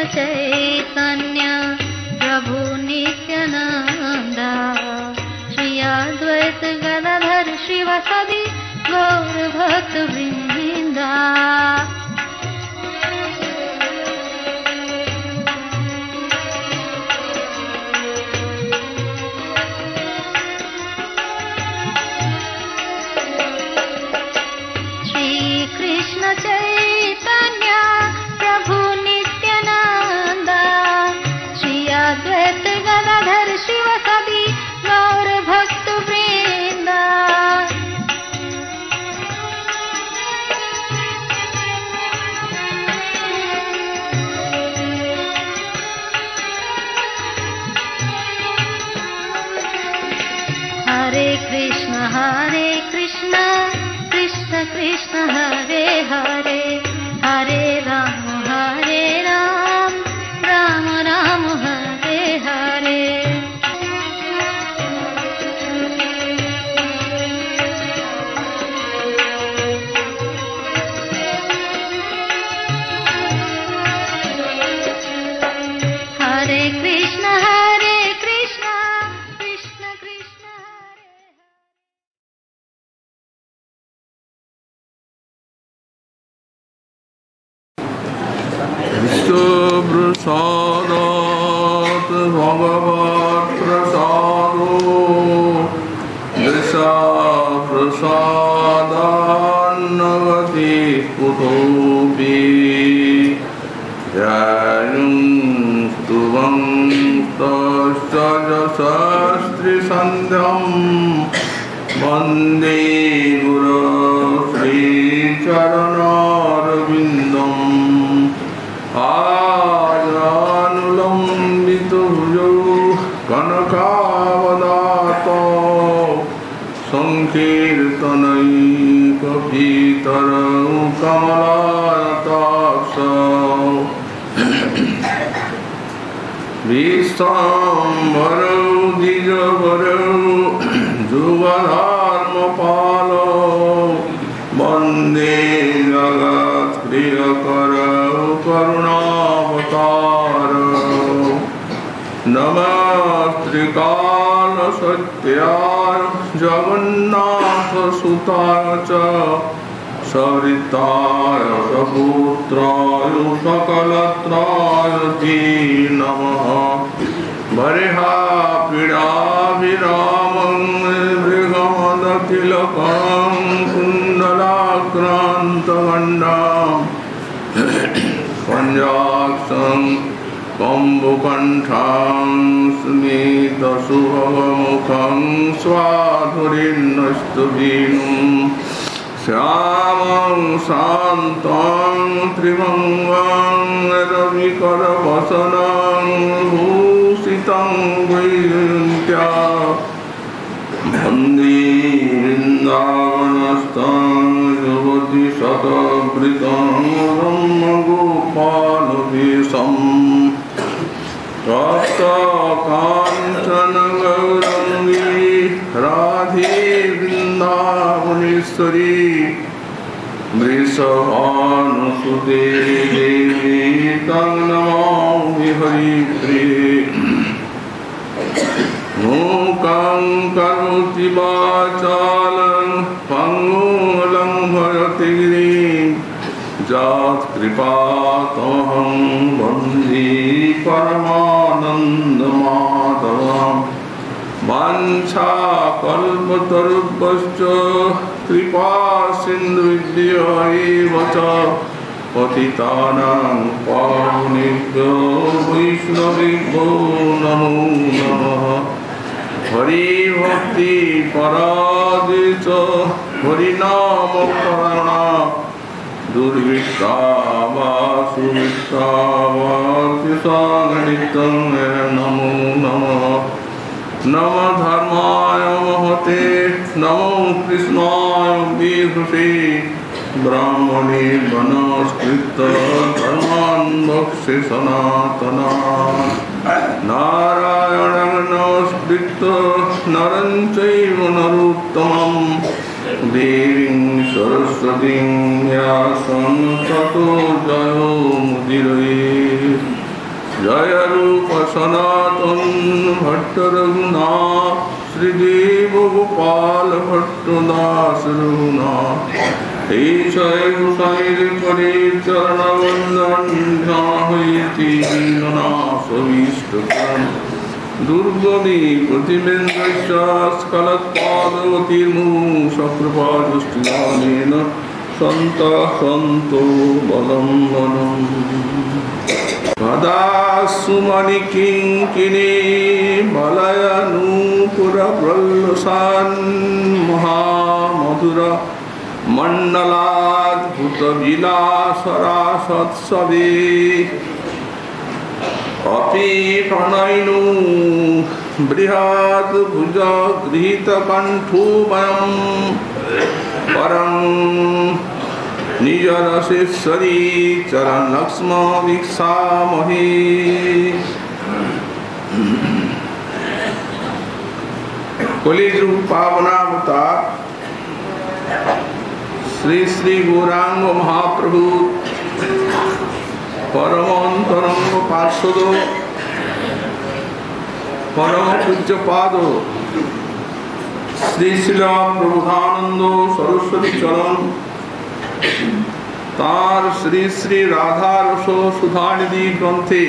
चैतन्य प्रभु नित्यानंद श्री अद्वैत गदाधर श्रीवासदि गौर भक्त वृंदा। श्री कृष्ण चैतन्य प्रभु नित्यानंद श्री अद्वैत गदाधर शिवसदि गौर भक्त वृंदा। हरे कृष्ण कृष्ण कृष्ण हरे हरे हरे राम राम राम हरे हरे। हरे कृष्ण कृष्ण कृष्ण हरे। विष्णुप्रसादात् भगवत्प्रसादो दशाप्रसादान्नवति कुतोऽपि ध्यानं स्तुवन्तश्च यशस्त्रिसन्ध्यं वन्दे गुरो श्रीचरणारविन्दम्। आजानुलम्बितभुजौ कनकावदातो संकीर्तनैकपितरौ कमलायताक्षौ विश्वाम्बरौ द्विजवरौ जुगधर्मपालौ वन्दे जगत्प्रियकरौ करुणावतारौ। नमस्त्रिकालसत्याय जगन्नाथसुताय च सरिताय सपुत्राय सकलत्राय ते नमः। वरेहापीडाभिरामं मृगमदखिलकणं कुण्डलाक्रान्तगण्डां पञ्चाक्षं कम्बुकण्ठां स्मितसुभगमुखं स्वाधुरीन्नस्तुवीनुं श्यामं शान्तं त्रिभङ्गं रविकरवसनं भूषितं वैजयन्त्या वन्दे वृन्दावनस्थं युवति शतवृतं ब्रह्मगोपालवेशम् तप्तकाञ्चन गौरङ्गी राधे वृन्दावनेश्वरी वृषभानुसुते देवी तं नमामि हरिप्रिये। मूकं करोति वाचालं पङ्गुं लङ्घयति गिरिं यत्कृपातमहं वन्दे परमानन्दमाधवम्। वाञ्छाकल्पतरुभ्यश्च कृपासिन्धुभ्यो एव च पतितानां पावनेभ्यो वैष्णवेभ्यो नमो नमः। हरिभक्ति परादे च हरिनामपरायणा दुर्विष्टा वा सुविष्टा वा कृष्णागणितं नमो नमः। नमो धर्माय महते नमो कृष्णाय विभूषे ब्राह्मणे वनस्कृत धर्मान् भक्षे सनातना नारायणं नमस्कृत नरं चैव नरोत्तमं देवीं सरस्वतीं व्यासं ततो जयो मुदीरये। जय रूप सनातन भट्ट रघुनाथ श्रीदेव गोपाल भट्ट दास रघुनाथ ईशय गुसाई करे चरण वंदन ध्यान दुर्गति प्रतिबिंब स्खलत्पादवतीर्मुषकृपादृष्टिदानेन सन्तः सन्तो बलं बलम् कदासुमणिकिङ्किणी बलयनूपुरप्रल्लसान् महामधुर मण्डलाद्भुतविलासरासत्सवे अपि प्रणयिनु बृहद्भुजगृहीतकण्ठोमयं परं निजरसेश्वरी चरणलक्ष्म वीक्षामहे कलिजुग पावनावतार श्री श्री गौरांग महाप्रभु परम अंतरंग पार्षद परम पूज्यपाद श्री श्रील प्रबोधानंद सरस्वती चरण तार श्री श्री राधा रस सुधानिधि ग्रंथे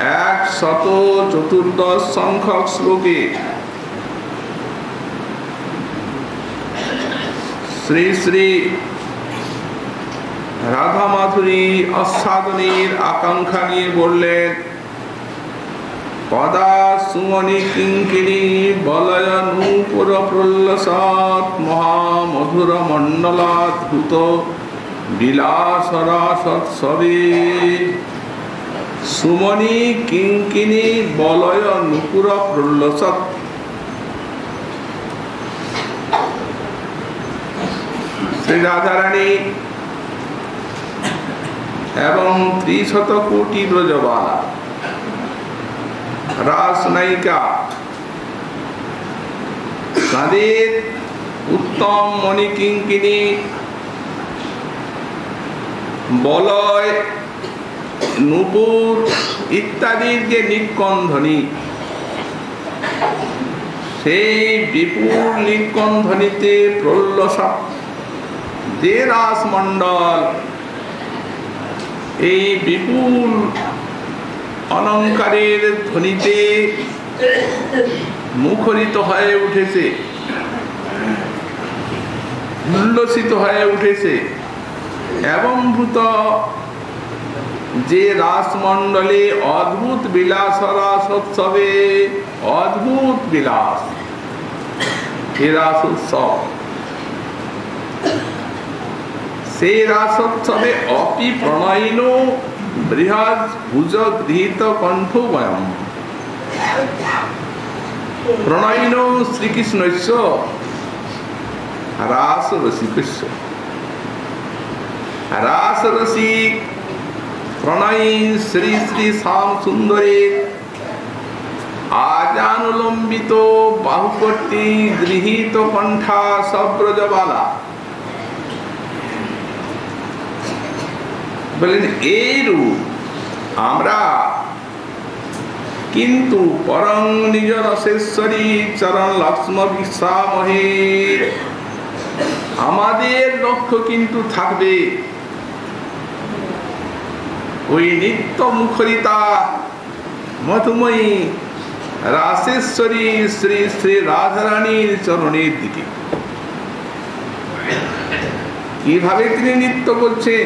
114 संख्यक श्लोके श्री श्री राधा माधुरी आस्वादनेर आकांक्षा निये बोलें पदा सुमणि किंकिणी बलय नूपुर प्रल्लसात् महामधुर मंडलाद्भुत विलासरासत्सवे सुमणि किंकिणी बलय नूपुर प्रल्लसात् श्री राधा रानी एवं 300 कोटि ब्रजबाला रास नायिका তাদের उत्तम मणिकिंकिणी बलय नूपुर इत्यादि जे निकंधनी সেই বিপুল নিকন্ধনীতে প্রল্লসা যে রাসমণ্ডল এই বিপুল অলঙ্কারের ধ্বনিতে মুখরিত হয়ে উঠেছে উল্লসিত হয়ে উঠেছে এবং ভূত যে রাসমণ্ডলে অদ্ভুত বিলাস রাসোৎসবে অদ্ভুত বিলাস এই রাসোৎসব সেই রাসোৎসবে অপি প্রণয়িন বৃহৎ ভুজ গৃহীত কণ্ঠময়ম প্রণয়িন শ্রীকৃষ্ণস্য রাস রসিকস্য রাস রসিক প্রণয়ী শ্রী শ্রী শ্যাম সুন্দরী আজানুলম্বিত বাহুকর্তী গৃহীত কণ্ঠা সব্রজবালা বলেন এই রূপ আমরা কিন্তু পরং নিজ রসেশ্বরী চরণ লক্ষ্ম বিশ্বামহে আমাদের লক্ষ্য কিন্তু থাকবে ওই নিত্য মুখরিতা মধুময়ী রাসেশ্বরী শ্রী শ্রী রাধারানীর চরণের দিকে। কিভাবে তিনি নৃত্য করছেন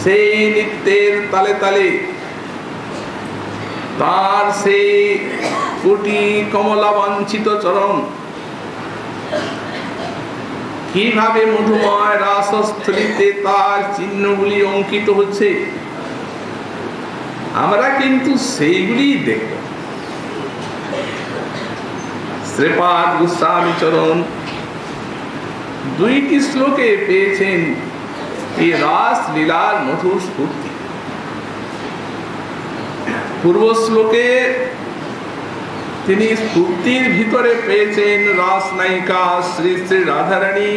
সেই নৃত্যের তালে তালে তার সেই কোটি কমলা বাঞ্ছিত চরণ কিভাবে মধুময় রাসস্থলীতে তার চিহ্নগুলি অঙ্কিত হচ্ছে আমরা কিন্তু সেইগুলি দেখব। শ্রীপাদ গোস্বামী চরণ 2টি শ্লোকে পেয়েছেন এই রাস লীলার মধুর স্ফূর্তি। পূর্ব শ্লোকে তিনি স্ফূর্তির ভিতরে পেয়েছেন রাস নায়িকা শ্রী শ্রী রাধারানী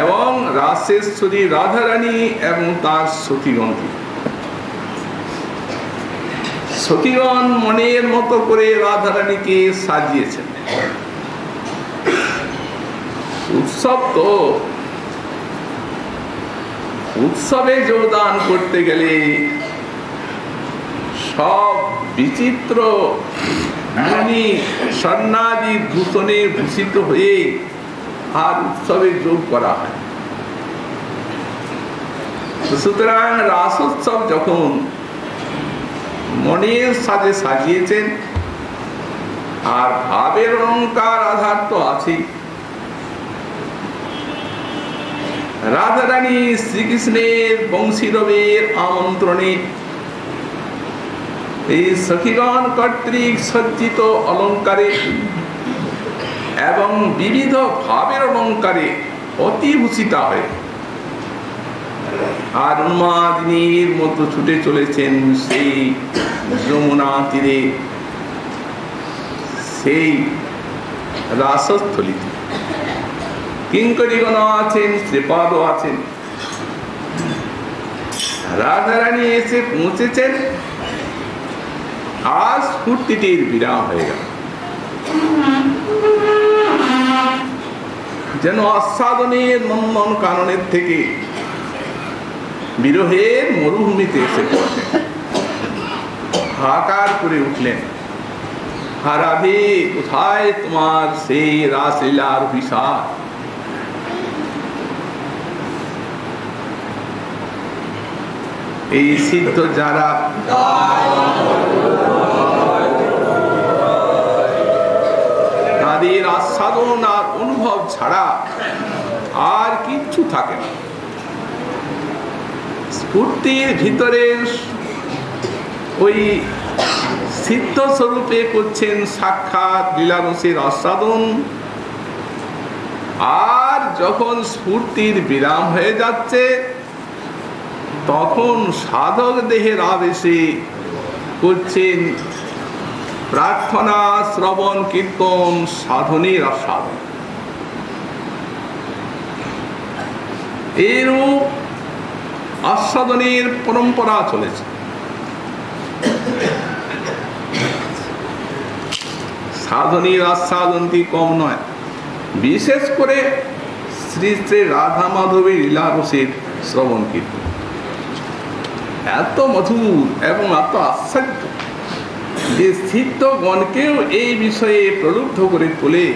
এবং রাসেশ্বরী রাধারানী এবং তার সখীগণকে। সখীগণ মনের মতো করে রাধারানীকে সাজিয়েছেন। উৎসব তো, উৎসবে যোগদান করতে গেলে সব বিচিত্র মুনি স্বর্ণাদি ভূষণে ভূষিত হয়ে আর উৎসবে যোগ করা হয়। সুতরাং রাসোৎসব যখন মনের সাজে সাজিয়েছেন, আর ভাবের অলঙ্কার আধার তো আছেই। রাধারানী শ্রীকৃষ্ণের বংশীরবের আমন্ত্রণে এই সখীগণ কর্তৃক সজ্জিত অলঙ্কারে এবং বিবিধ ভাবের অলঙ্কারে অতিভূষিতা হয়ে আর উন্মাদিনীর মতো ছুটে চলেছেন সেই যমুনা তীরে, সেই রাসস্থলীতে। কিঙ্করীগণ আছেন, শ্রীপাদও আছেন। রাধারানী এসে পৌঁছেছেন, আজ স্ফূর্তিটির বিরাম হয়ে গেল। যেন আস্বাদনের নন্দন কাননের থেকে বিরহের মরুভূমিতে এসে পড়লেন, হাহাকার করে উঠলেন, রাধে কোথায় তোমার সেই রাসলীলার অভিসার? এই সিদ্ধ যারা তাদের আস্বাদন আর অনুভব ছাড়া আর কিচ্ছু থাকে না। স্ফূর্তির ভিতরে ওই সিদ্ধ স্বরূপে করছেন সাক্ষাৎ লীলারসের আস্বাদন, আর যখন স্ফূর্তির বিরাম হয়ে যাচ্ছে তখন সাধক দেহের আবেশে করছেন প্রার্থনা, শ্রবণ, কীর্তন, সাধনের আস্বাদন। এরূপ আস্বাদনের পরম্পরা চলেছে। সাধনের আস্বাদনটি কম নয়, বিশেষ করে শ্রী শ্রী রাধা মাধবীর লীলারসের শ্রবণ কীর্তন এত মধুর এবং এত আশ্চর্য যে সিদ্ধগণকেও এই বিষয়ে প্রলুব্ধ করে তোলে।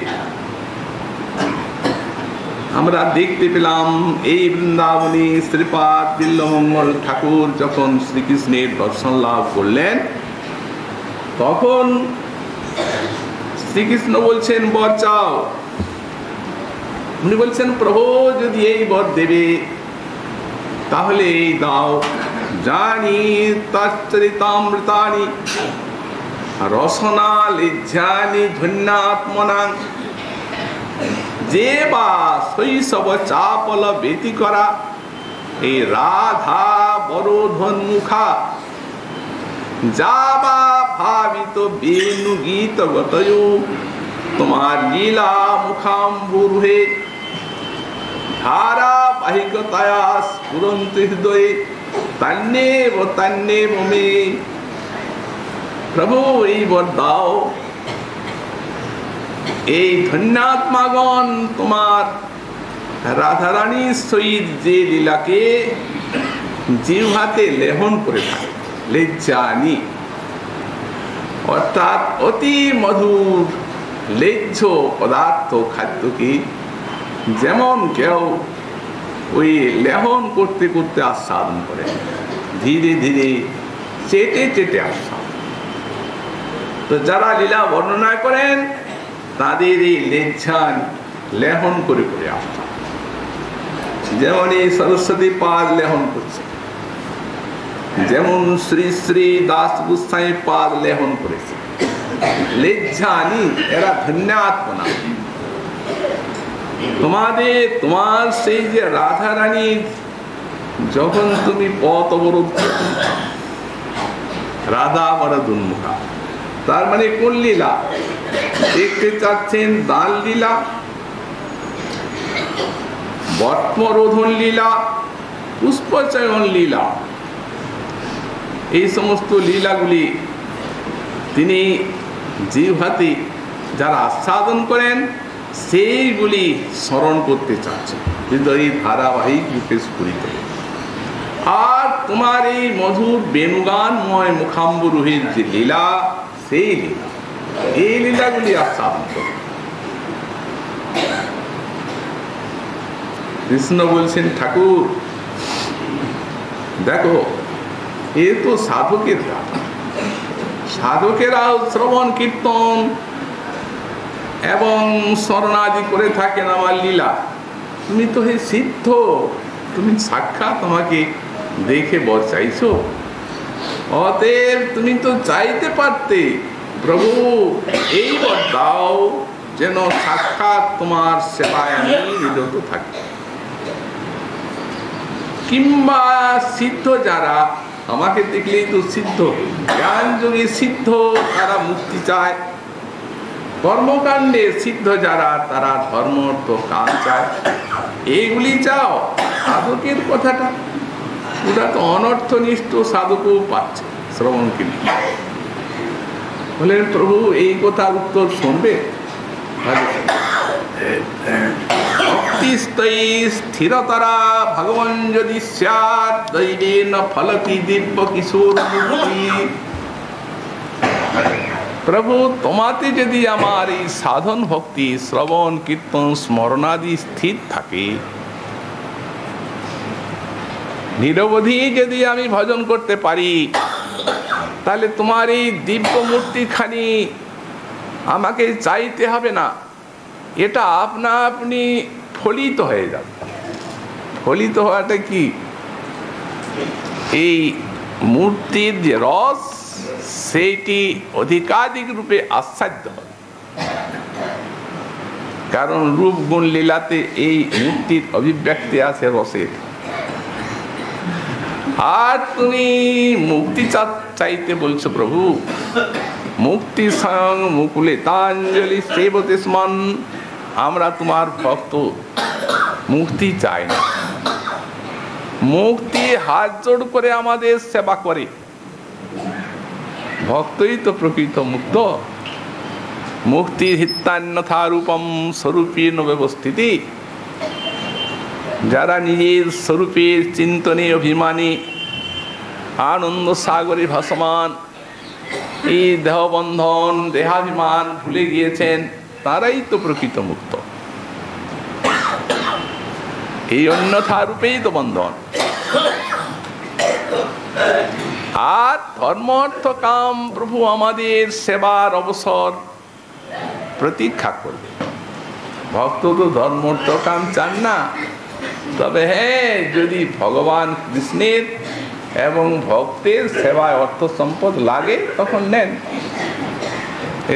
আমরা দেখতে পেলাম এই বৃন্দাবনে শ্রীপাদ বিল্লমঙ্গল ঠাকুর যখন শ্রীকৃষ্ণের দর্শন লাভ করলেন, তখন শ্রীকৃষ্ণ বলছেন বর চাও। উনি বলছেন প্রভু যদি এই বর দেবে তাহলে এই দাও। জানি তচ্চরিতামৃতানি রসনা লিজ্জানি ধন্যাত্মনা, যে বা শৈশব চাপল বেতি করা এই রাধা বরোধন্মুখা, যা বা ভাবিত বেণু গীত গতয় তোমার লীলা মুখাম্বুরুহে ধারাবাহিকতায়া স্ফুরন্ত হৃদয়ে তান্যেব তান্যেব মে। প্রভু এই বর দাও, এই ধন্যাত্মাগণ তোমার রাধারানীর সহিত যে লীলাকে জিহ্বাতে লেহন করে থাকে, লেজ্জানি অর্থাৎ অতি মধুর লেজ্জ পদার্থ খাদ্যকে যেমন কেউ ওই লেহন করতে করতে আস্বাদন করে, ধীরে ধীরে চেটে চেটে আস্বাদন। তো যারা লীলা বর্ণনা করেন তাদের এই লেজ্জান লেহন করে করে আস্বাদন, যেমন এই সরস্বতী পাদ লেহন করছে, যেমন শ্রী শ্রী দাস গোস্বাই পাদ লেহন করেছে। লেজ্জানি এরা ধন্যাত্মনা। তোমার সেই যে রাধা রানীর যখন তুমি পথ অবরোধ রাধা বরদুন্মুখা, তার মানে কোন লীলা দেখতে চাচ্ছেন? দান লীলা। বর্ত্মরোধন লীলা, পুষ্পচয়ন লীলা, এই সমস্ত লীলাগুলি তিনি জিহ্বাতে যারা আস্বাদন করেন সেইগুলি স্মরণ করতে চাচ্ছেন হৃদয়ের ধারাবাহিক রূপে স্ফুরিত। আর তোমার এই মধুর বেণুগানময় মুখাম্বরুহের যে লীলা, সেই লীলা, এই লীলাগুলি আস্বাদন করো। কৃষ্ণ বলছেন, ঠাকুর দেখো, এ তো সাধকের কাজ, সাধকেরাও শ্রবণ কীর্তন এবং স্মরণাদি করে থাকেন আমার লীলা। তুমি তো হে সিদ্ধ, তুমি সাক্ষাৎ আমাকে দেখে বর চাইছো, অতএব তুমি তো চাইতে পারতে প্রভু এই বর দাও যেন সাক্ষাৎ তোমার সেবায় আমি নিরত থাকি। কিংবা সিদ্ধ যারা, আমাকে দেখলেই তো সিদ্ধ, জ্ঞান যোগে সিদ্ধ, তারা মুক্তি চায়। কর্মকাণ্ডে সিদ্ধ যারা, তারা ধর্ম অর্থ কাম চায়। এইগুলি চাও। সাধকের কথাটা ওটা তো অনর্থনিষ্ঠ সাধকও পাচ্ছে শ্রবণ কিনে। বলেন, প্রভু এই কথার উত্তর শুনবে? স্থিরতরা ভগবান যদি স্যাৎ দৈবেন ফলতি দিব্য কিশোর মুক্তি। প্রভু তোমাতে যদি আমার এই সাধন ভক্তি শ্রবণ কীর্তন স্মরণাদি স্থির থাকে, নিরবধি যদি আমি ভজন করতে পারি, তাহলে তোমার এই দিব্য মূর্তিখানি আমাকে চাইতে হবে না, এটা আপনা আপনি ফলিত হয়ে যাবে। ফলিত হওয়াটা কি? এই মূর্তির যে রস, সেইটি অধিকাধিক রূপে আস্বাদ্য হবে। কারণ রূপ গুণ লীলাতে এই মূর্তির অভিব্যক্তি আছে রসের। আর তুমি মুক্তি চাইতে বলছো প্রভু, মুক্তি স্বয়ং মুকুলে তাঞ্জলি সেবতে স্মন। আমরা তোমার ভক্ত, মুক্তি চাই না, মুক্তি হাত জোড় করে আমাদের সেবা করে। ভক্তই তো প্রকৃত মুক্ত। মুক্তি হিত্যান্যথা রূপম স্বরূপীন ব্যবস্থিতি। যারা নিজের স্বরূপের চিন্তনে অভিমানী, আনন্দ সাগরে ভাসমান, এই দেহবন্ধন দেহাভিমান ভুলে গিয়েছেন, তারাই তো প্রকৃত মুক্ত। এই অন্যথা রূপেই তো বন্ধন। আর ধর্ম অর্থ কাম প্রভু আমাদের সেবার অবসর প্রতীক্ষা করবে। ভক্ত তো ধর্ম অর্থ কাম চান না, তবে হ্যাঁ, যদি ভগবান কৃষ্ণের এবং ভক্তের সেবায় অর্থ সম্পদ লাগে তখন নেন।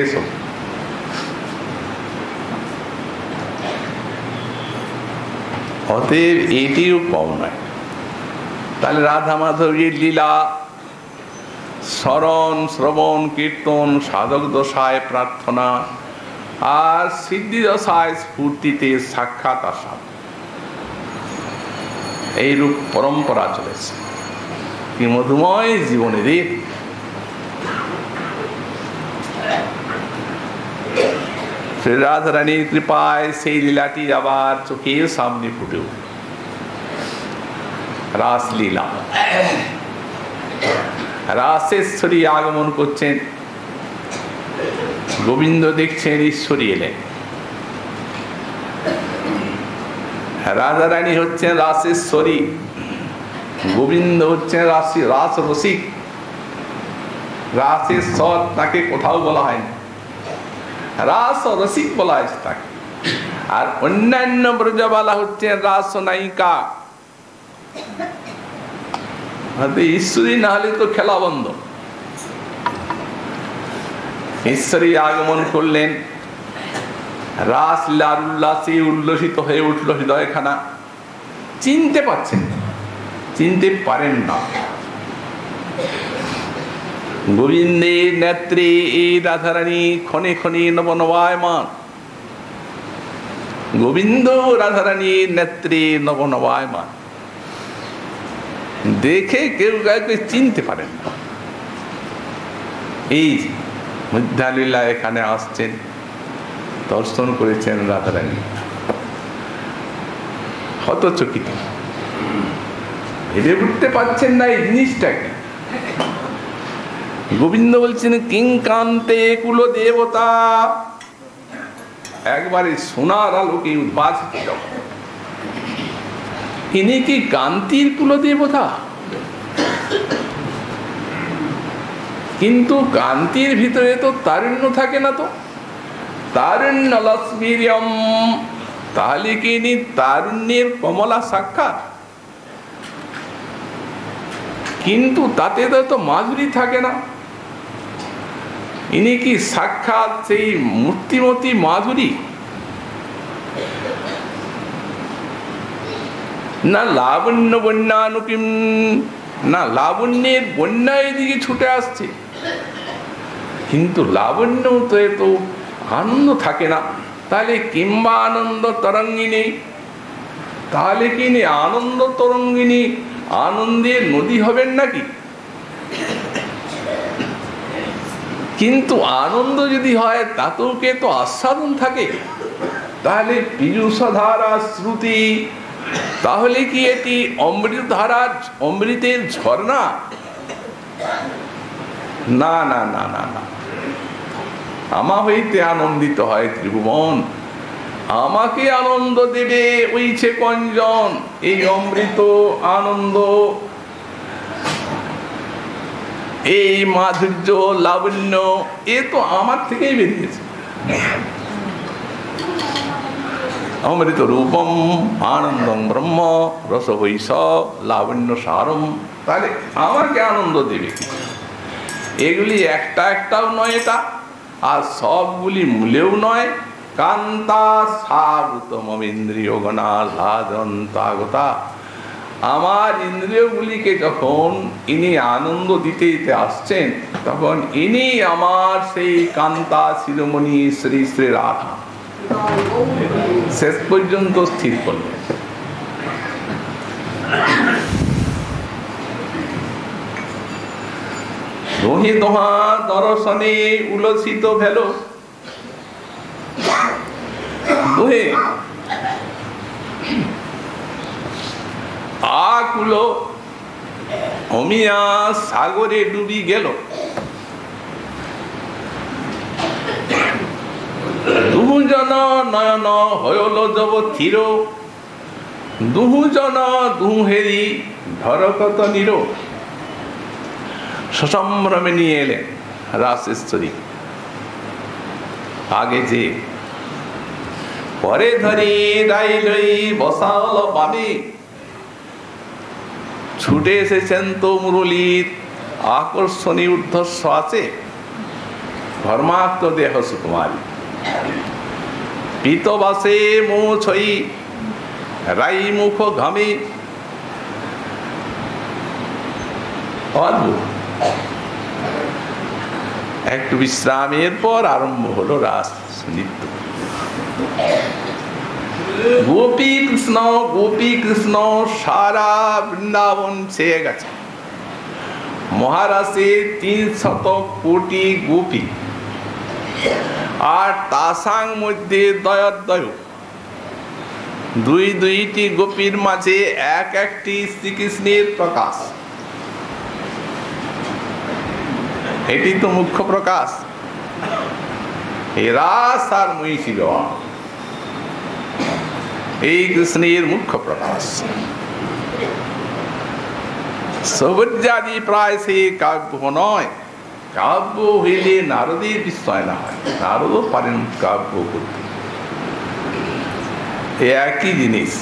এসব অতএব এটিও কম নয়। তাহলে রাধা মাধবের লীলা স্মরণ শ্রবণ কীর্তন, সাধক দশায় প্রার্থনা, আর সিদ্ধি দশায় স্ফূর্তিতে সাক্ষাৎ আসাদ, এইরূপ পরম্পরা চলেছে। কি মধুময় জীবনের শ্রী রাধারানীর কৃপায় সেই লীলাটি আবার চোখের সামনে ফুটে উঠল। রাসলীলা, রাসেশ্বরী আগমন করছেন। গোবিন্দ দেখছেন ঈশ্বরী এলেন। রাধারানী হচ্ছেন রাসেশ্বরী, গোবিন্দ হচ্ছেন রাস রসিক। রাসেশ্বর তাকে কোথাও বলা হয়নি, রাস রসিক বলা হয়েছে তাকে। আর অন্যান্য ব্রজবালা হচ্ছেন রাস নায়িকা। ঈশ্বরী না হলে তো খেলা বন্ধ। ঈশ্বরী আগমন করলেন, রাস লীলার উল্লাসে উল্লসিত হয়ে উঠল হৃদয়খানা। চিনতে পারছেন, চিনতে পারেন না। গোবিন্দের নেত্রে এই রাধারানী ক্ষণে ক্ষণে নবনবায়মান। গোবিন্দ রাধারানীর নেত্রে নবনবায়মান। দেখে কেউ কাউকে চিনতে পারেন না। এই মধ্যালীলা এখানে আসছেন, দর্শন করেছেন রাধারানী, হতচকিত, ভেবে উঠতে পারছেন না এই জিনিসটাকে। গোবিন্দ বলছেন কিং কান্তে কুল দেবতা, একবারে সোনার আলোকে উদ্ভাসিত, ইনি কি কান্তির কুল দেবতা? কিন্তু কান্তির ভিতরে তো তারুণ্য থাকে না, তো তারুণ্য লস্মিরিয়ম, তাহলে কি ইনি তারুণ্যের কমলা সাক্ষাৎ? কিন্তু তাতে তো মাধুরী থাকে না। ইনি কি সাক্ষাৎ সেই মূর্তিমতী মাধুরী? না লাবণ্য বন্যানুকিম, না লাবণ্যের বন্যা এদিকে ছুটে আসছে, কিন্তু লাবণ্য তো এত আনন্দ থাকে না। তাহলে কিংবা আনন্দ তরঙ্গিনী, তাহলে কি ইনি আনন্দ তরঙ্গিনী, আনন্দের নদী হবেন নাকি? কিন্তু আনন্দ যদি হয় তাতেও কে তো আস্বাদন থাকে। তাহলে পীযূষধারা শ্রুতি, তাহলে কি এটি অমৃত ধারার অমৃতের ঝর্ণা? না না না না না, আমা হইতে আনন্দিত হয় ত্রিভুবন, আমাকে আনন্দ দেবে ওইছে কঞ্জন। এই অমৃত আনন্দ, এই মাধুর্য লাবণ্য, এ তো আমার থেকেই বেরিয়েছে। অমৃত রূপম আনন্দম ব্রহ্ম রস বৈশ লাবণ্য সারম, তাহলে আমাকে আনন্দ দেবে কি? এগুলি একটা একটাও নয় এটা, আর সবগুলি মূলেও নয়। কান্তা সাগুতম ইন্দ্রিয় গণা লাজন্তাগতা, আমার ইন্দ্রিয়গুলিকে যখন ইনি আনন্দ দিতে দিতে আসছেন, তখন ইনি আমার সেই কান্তা শিরোমণি শ্রী শ্রী রাধা শেষ পর্যন্ত স্থির করলেন। দোহে দোহা দর্শনে উলসিত ভেল, দোহে আকুল অমিয়া সাগরে ডুবি গেল। দুজন নয়ন হয়ল যব থির, দুজন দুহেরি ধরকত নির। সসম্ভ্রমে নিয়ে এলেন রাসেশ্বরী। আগে যে পরে ধরি রাইলই বসাল পাবে, ছুটে এসেছেন তো মুরলীর আকর্ষণী ঊর্ধ্বস্ব আছে। ধর্মাত্ম দেহ সুকুমারী পিতবাসে মৌছই রাই মুখ ঘামে। অদ্ভুত। একটু বিশ্রামের পর আরম্ভ হলো রাস নৃত্য। গোপী কৃষ্ণ সারা বৃন্দাবন ছেয়ে গেছে। মহারাশে 300 কোটি গোপী, আর তাসাং মধ্যে দয়োদয়, দুইটি গোপীর মাঝে এক একটি শ্রীকৃষ্ণের প্রকাশ। এটি তো মুখ্য প্রকাশ। এই রাস আর মহিষী বিবাহ, এই কৃষ্ণের মুখ্য প্রকাশ। সৌবর্যাদি প্রায় সে কাব্য নয়। কাব্য হইলে নারদের বিষয় না হয়, নারদও পারেন কাব্য করতে। একই জিনিস।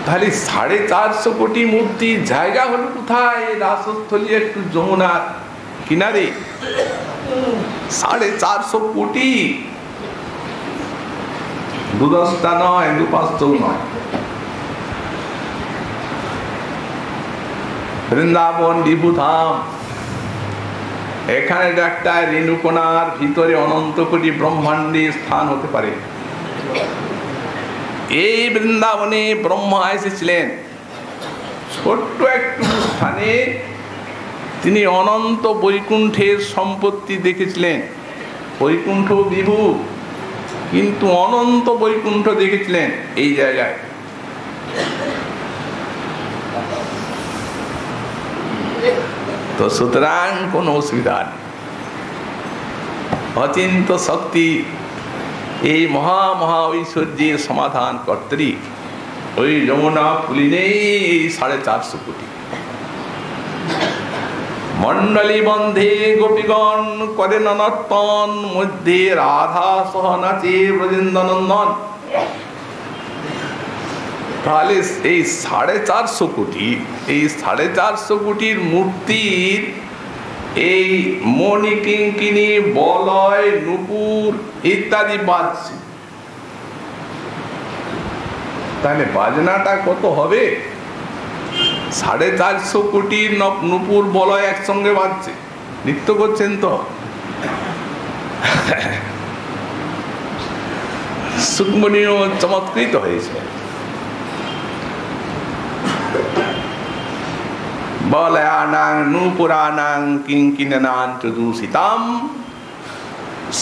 তাহলে 450 কোটি মূর্তির জায়গা হলো কোথায়? রাসস্থলী একটু যমুনার কিনারে। 450 কোটি, 2-10টা নয়, 2-5টাও নয়। বৃন্দাবন বিভূধাম, এখানে একটা রেণুকণার ভিতরে অনন্ত কোটি ব্রহ্মাণ্ডের স্থান হতে পারে। এই বৃন্দাবনে ব্রহ্মা এসেছিলেন ছোট্ট একটু স্থানে, তিনি অনন্ত বৈকুণ্ঠের সম্পত্তি দেখেছিলেন। বৈকুণ্ঠ বিভু, কিন্তু অনন্ত বৈকুণ্ঠ দেখেছিলেন এই জায়গায়। তো সুতরাং কোনো অসুবিধা নেই। অচিন্ত শক্তি এই মহা মহা ঐশ্বর্যের সমাধান কর্ত্রী ওই যমুনা পুলিনেই 450 কোটি। মণ্ডলী বন্ধে গোপীগণ করে নর্তন, মধ্যে রাধা সহ নাচে ব্রজেন্দ্রনন্দন। তাহলে এই 450 কোটি, এই 450 কোটির মূর্তির এই মণি, কিঙ্কিনি, বলয়, নূপুর ইত্যাদি বাজছে। তাহলে বাজনাটা কত হবে? 450 কোটির নূপুর বলয় একসঙ্গে বাজছে, নৃত্য করছেন তো। সুকমণীয় চমৎকৃত হয়েছে। বলয়ানাং নূপুরানাং কিঙ্কিনানাং চদূষিতাম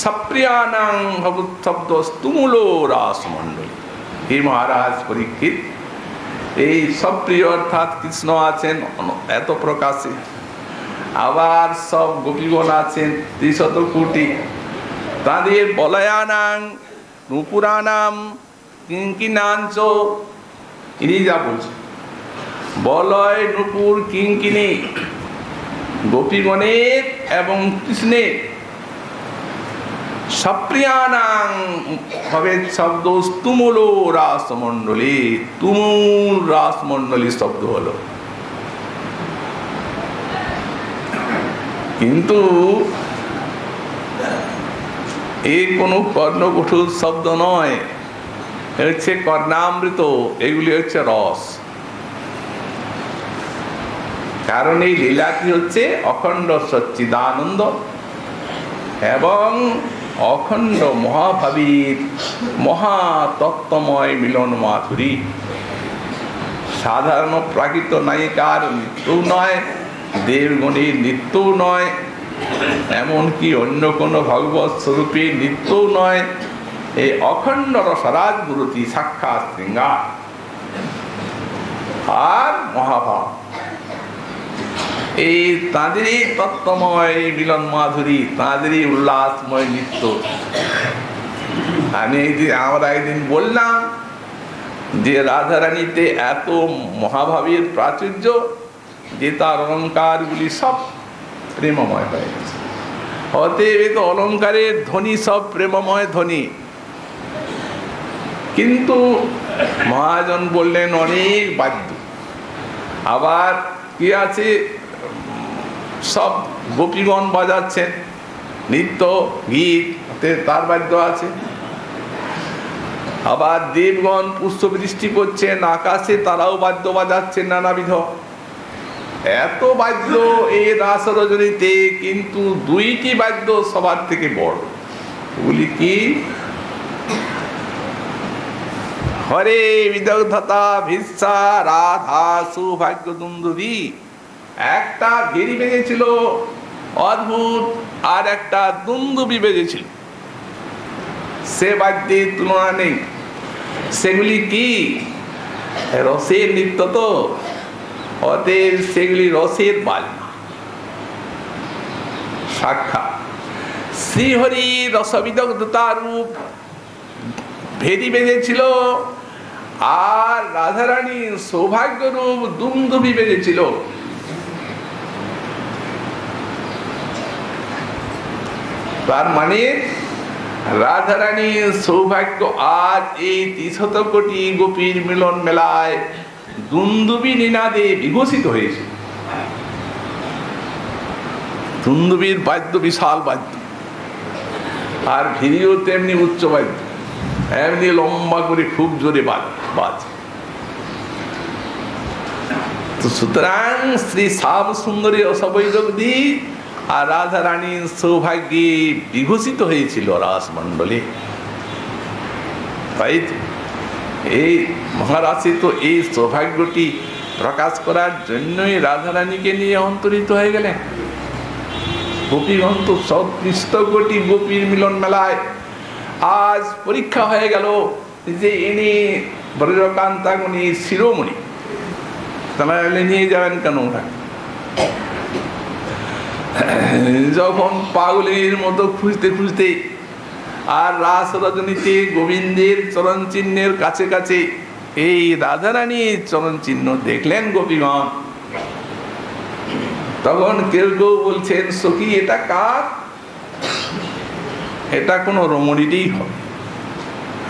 সপ্রিয়ানাং ভবৎশব্দস্তুমূলো রাসমণ্ডলী। হে মহারাজ পরীক্ষিত, এই সপ্রিয় অর্থাৎ কৃষ্ণ আছেন এত প্রকাশে, আবার সব গোপীগণ আছেন 300 কোটি। তাদের বলয়ানাং নূপুরানাম কিঙ্কিনাঞ্চ, ইনি যা বলছেন বলয়, নূপুর, কিঙ্কিনি গোপীগণের এবং কৃষ্ণের। সপ্রিয়ানাং ভবেৎ শব্দ তুমুল রাসমণ্ডলী, তুমুল রাসমণ্ডলী শব্দ হলো। কিন্তু এই কোনো কর্ণকুঠুর শব্দ নয়, হচ্ছে কর্ণামৃত, এগুলি হচ্ছে রস। কারণ এই লীলাটি হচ্ছে অখণ্ড সচ্চিদানন্দ এবং অখণ্ড মহাভাবীর মহাতত্ত্বময় মিলন মাধুরী। সাধারণ প্রাকৃত নায়িকার নৃত্যও নয়, দেবগণের নৃত্যও নয়, এমনকি অন্য কোনো ভগবৎ স্বরূপের নৃত্যও নয়। এই অখণ্ড রসরাজ গুরুতি সাক্ষাৎ শৃঙ্গার আর মহাভাব, এই তাঁদেরই তত্ত্বময় মিলন মাধুরী, তাঁদেরই উল্লাসময় নৃত্য। আমরা একদিন বললাম যে রাধারানীতে এত মহাভাবের প্রাচুর্য যে তার অলঙ্কারগুলি সব প্রেমময় হয়ে গেছে। অতএব তো অলঙ্কারের ধ্বনি সব প্রেমময় ধ্বনি। কিন্তু মহাজন বললেন অনেক বাদ্য, আবার কি আছে সব গোপীগণ বাজাচ্ছেন নৃত্য গীত, তার বাদ্য আছে। আবার দেবগণ পুষ্পবৃষ্টি করছেন আকাশে, তারাও বাদ্য বাজাচ্ছেন নানাবিধ। এত বাদ্য এই রাস রজনীতে, কিন্তু 2টি বাদ্য সবার থেকে বড়। ওগুলি কি? হরে বিদগ্ধতা ভিসা রাধা সৌভাগ্য দুন্দুভি। একটা ভেরি বেজেছিল অদ্ভুত, আর একটা দুন্দুবি বেজেছিল, সে বাদ্যের তুলনা নেই। সেগুলি কি? রসের নৃত্য তো, অতএব সেগুলি রসের বাজনা সাক্ষাৎ। শ্রীহরি রসবিদগ্ধতা রূপ ভেরি বেজেছিল, আর রাধারানীর সৌভাগ্য রূপ দুন্দুবি বেজেছিল। তার মানে রাধারানীর সৌভাগ্য আর এই 300 কোটি গোপীর মিলন মেলায় দুন্দুবি নিনাদে বিঘোষিত হয়েছে। দুন্দুবির বাদ্য বিশাল বাদ্য, আর ভিড়িও তেমনি উচ্চ বাদ্য, এমনি লম্বা করে খুব জোরে বাজ। তো সুতরাং শ্রী শ্যাম সুন্দরী অসবৈদগ্ধি আর রাধা রানীর সৌভাগ্যে বিঘোষিত হয়েছিল রাসমণ্ডলী। তাই এই মহারাশি তো এই সৌভাগ্যটি প্রকাশ করার জন্যই রাধারানীকে নিয়ে অন্তরিত হয়ে গেলেন। গোপীগণ তো 100 কোটি গোপীর মিলন মেলায় আজ পরীক্ষা হয়ে গেল যে ইনি ব্রজকান্তাগণী শিরোমণি, তাহলে নিয়ে যাবেন কেন ওরা? যখন পাগলের মতো খুঁজতে খুঁজতে আর রাস রজনীতে গোবিন্দের চরণ চিহ্নের কাছে কাছে এই রাধারানীর চরণ চিহ্ন দেখলেন গোপীগণ, তখন কেউ কেউ বলছেন সখী এটা কার? এটা কোনো রমণীরই হবে,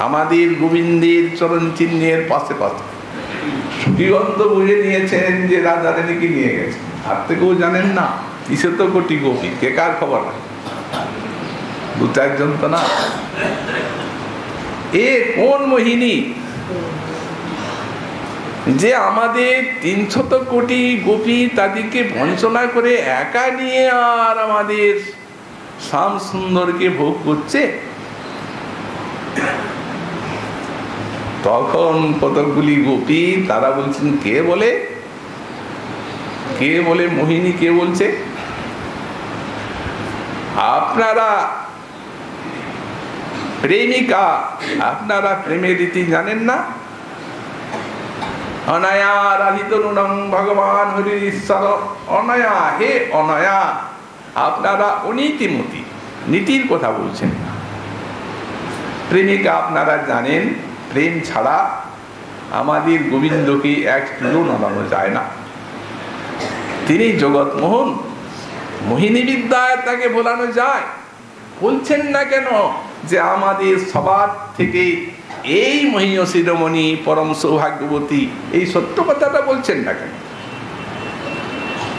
আমাদের গোবিন্দের চরণ চিহ্নের পাশে পাশে। সখীগণ তো বুঝে নিয়েছেন যে রাধারানীকে নিয়ে গেছে, আর থেকেও জানেন না 300 কোটি গোপী, কে কার খবর নাই, 2-4 জন তো না। এ কোন মোহিনী যে আমাদের 300 কোটি গোপী তাদেরকে বঞ্চনা করে একা নিয়ে আর আমাদের শ্যাম সুন্দরকে ভোগ করছে? তখন কতগুলি গোপী তারা বলছেন কে বলে, কে বলে মোহিনী কে বলছে? আপনারা প্রেমিকা, আপনারা প্রেমের রীতি জানেন না? অনায়া রাধিত নুনং ভগবান হরি ঈশ্বর অনয়া, হে অনয়া আপনারা অনীতিমতি, নীতির কথা বলছেন না। প্রেমিকা আপনারা জানেন প্রেম ছাড়া আমাদের গোবিন্দকে এক চুলো নামানো যায় না। তিনি জগৎমোহন, মোহিনী বিদ্যায় তাকে ভোলানো যায়। বলছেন না কেন যে আমাদের সবার থেকে এই মহীয় শিরোমণি পরম সৌভাগ্যবতী, এই সত্য কথাটা বলছেন না কেন?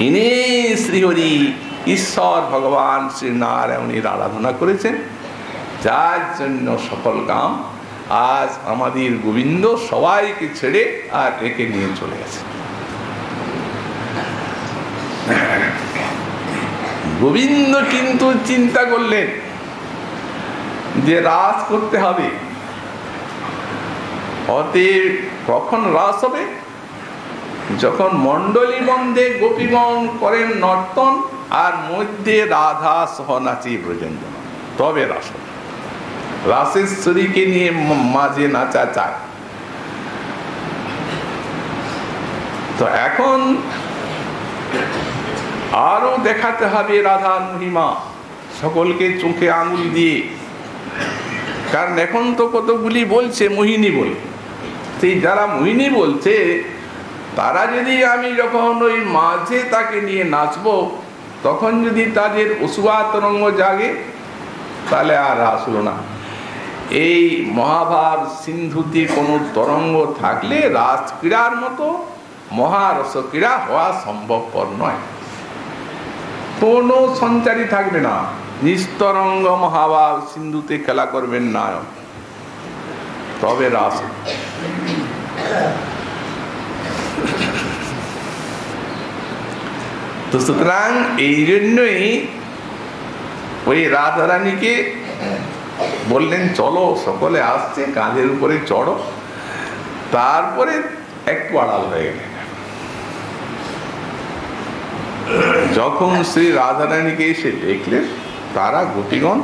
ইনি শ্রীহরি ঈশ্বর ভগবান শ্রী নারায়ণের আরাধনা করেছেন, যার জন্য সকল কাম আজ আমাদের গোবিন্দ সবাইকে ছেড়ে আর একে নিয়ে চলে গেছে। গোবিন্দ কিন্তু চিন্তা করলেন যে রাস করতে হবে, অতএব কখন রাস হবে? যখন মণ্ডলী বন্ধে গোপীগণ করেন নর্তন আর মধ্যে রাধা সহ নাচি ব্রজেন্দ্র, তবে রাস হবে। রাসেশ্বরীকে নিয়ে মাঝে নাচা চায়। তো এখন আরো দেখাতে হবে রাধার মহিমা সকলকে চোখে আঙুল দিয়ে, কারণ এখন তো কতগুলি বলছে মোহিনী বলে, সেই যারা মোহিনী বলছে তারা যদি আমি যখন ওই মাঝে তাকে নিয়ে নাচবো তখন যদি তাদের অসুয়া তরঙ্গ জাগে তাহলে আর আসলো না। এই মহাভাব সিন্ধুতে কোনো তরঙ্গ থাকলে রাসক্রীড়ার মতো মহারসক্রীড়া হওয়া সম্ভবপর নয়, কোনো সঞ্চারী থাকবে না। নিস্তরঙ্গ মহাভাব সিন্ধুতে খেলা করবেন না, তবে রাস। তো সুতরাং এই জন্যই ওই রাধারানীকে বললেন চলো, সকলে আসছে, কাঁধের উপরে চড়ো। তারপরে একটু আড়াল হয়ে গেলেন। যখন শ্রী রাধারানীকে এসে দেখলেন তারা গোপীগণ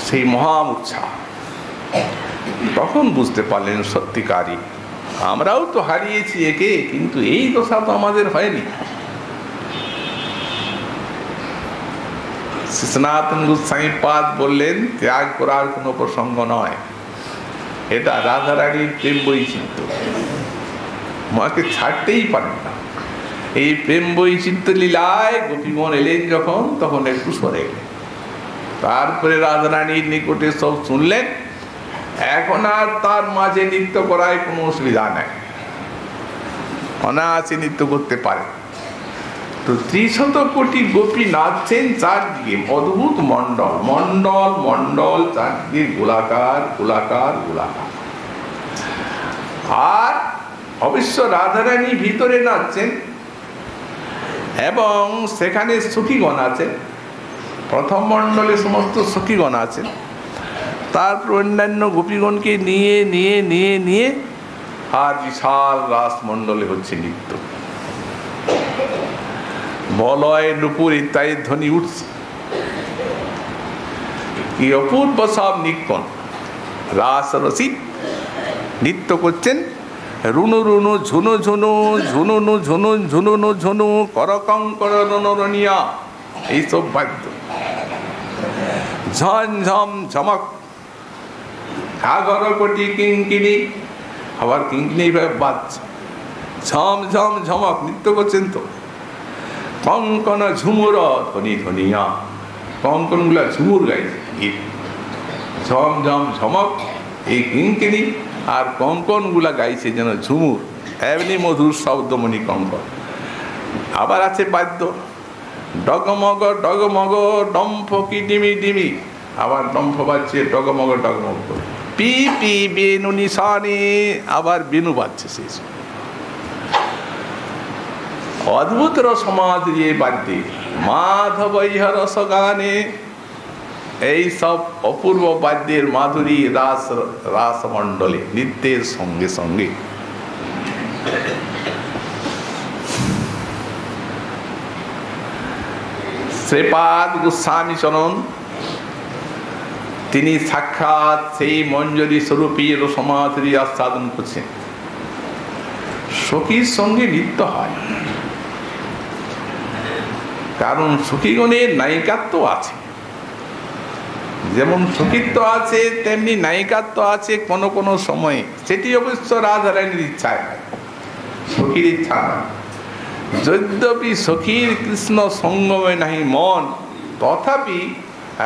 সেই মহা উৎসাহ, তখন বুঝতে পারলেন সত্যিকারই আমরাও তো হারিয়েছি একে, কিন্তু এই দশা তো আমাদের হয়নি। সনাতন গোস্বামী পাদ বললেন ত্যাগ করার কোনো প্রসঙ্গ নয়, এটা রাধারানীর প্রেম বৈচিত্র্য, মাকে ছাড়তেই পারেন না। এই প্রেম বৈচিত্র্য লীলায় গোপীগণ এলেন যখন, তখন একটু সরে গেলেন। তারপরে রাধারানীর নিকটে সব শুনলেন, এখন আর তার মাঝে নৃত্য করায় কোনো অসুবিধা নাই, অনায়াসে নৃত্য করতে পারে। তো 300 কোটি গোপী নাচছেন চারদিকে, অদ্ভুত মন্ডল, মন্ডল মন্ডল চারদিকে গোলাকার গোলাকার গোলাকার। আর অবশ্য রাধারানী ভিতরে নাচছেন এবং সেখানে সখীগণ আছেন, প্রথম মন্ডলে সমস্ত সখীগণ আছেন, তারপর অন্যান্য গোপীগণকে নিয়ে নিয়ে নিয়ে নিয়ে আর বিশাল রাসমণ্ডলে হচ্ছে নৃত্য, বলয় নুপুর ইত্যাদি ধ্বনি উঠছে। কি অপূর্ব সব নিক্ষণ, রাস রসিক নৃত্য করছেন। রুনু রুনু ঝুনু ঝুনু ঝুনুনু ঝুনু ঝুনুনু ঝুনু করকঙ্কর রনিয়া, এইসব বাদ্য। ঝন ঝম ঝমক ঘাঘর কোটি কিঙ্কিনি, আবার কিঙ্কিনি ভাবে বাজছে। ঝম ঝম ঝমক নৃত্য করছেন তো। কঙ্কন ঝুমুর ধ্বনি ধ্বনিয়া, কঙ্কন গুলা ঝুমুর গাইছে গীত। ঝম ঝম ঝমক এই কিঙ্কিনি, আর কঙ্কন গুলা গাইছে যেন ঝুমুর, এমনি মধুর শব্দমণি কঙ্কন। আবার আছে বাদ্য ডগমগ ডগমগ ডম্ফ কি ডিমি ডিমি, আবার ডম্ফ বাজছে ডগমগ ডগমগ করে। পি পি বেনু নিশানে, আবার বেনু বাজছে। সেই অদ্ভুত রসমাধুরী এই বাদ্যে, মাধব রস গানে, এই সব অপূর্ব বাদ্যের মাধুরী রাসমণ্ডলে নৃত্যের সঙ্গে সঙ্গে। শ্রীপাদ গোস্বামী চরণ তিনি সাক্ষাৎ সেই মঞ্জরি স্বরূপী রসমাধুরী আস্বাদন করছেন। সখীর সঙ্গে নৃত্য হয়, কারণ সখীগণের নায়িকাত্ব আছে। যেমন সখীত্ব আছে তেমনি নায়িকাত্ব আছে কোনো কোনো সময়ে। সেটি অবশ্য রাধারানীর ইচ্ছায় হয়, সখীর ইচ্ছা নয়। যদ্যপি সখীর কৃষ্ণ সঙ্গমে নাহি মন, তথাপি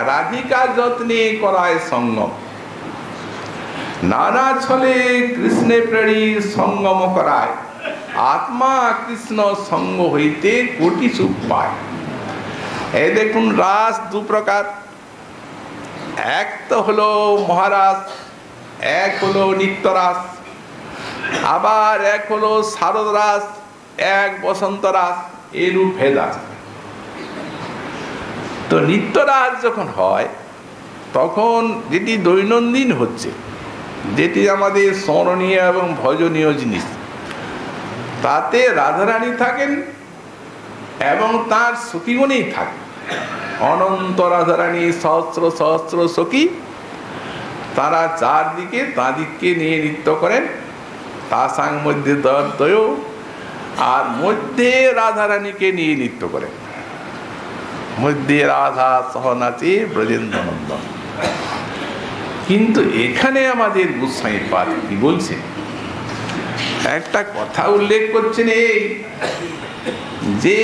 রাধিকা যত্নে করায় সঙ্গম। নানা ছলে কৃষ্ণে প্রেরীর সঙ্গম করায়, আত্মা কৃষ্ণ সঙ্গ হইতে কোটি সুখ পায়। এই দেখুন রাস দু প্রকার, এক তো হলো মহারাস, এক হলো নিত্যরাস, আবার এক হলো শারদ রাস, এক বসন্ত রাস, এরূপ ভেদ আছে। তো নিত্যরাস যখন হয় তখন যেটি দৈনন্দিন হচ্ছে, যেটি আমাদের স্মরণীয় এবং ভজনীয় জিনিস, তাতে রাধারানী থাকেন এবং তার সখীগণেই থাকেন। অনন্ত রাধারানী সহস্র সহস্র সখী, তারা চারদিকে তাঁদিককে নিয়ে নৃত্য করেন। তাসাং মধ্যে দয়, আর মধ্যে রাধারানীকে নিয়ে নৃত্য করেন। মধ্যে রাধা সহনাচে ব্রজেন্দ্রনন্দন। কিন্তু এখানে আমাদের গোস্বামী পাদ কি বলছে, একটা কথা উল্লেখ করছেন এই যে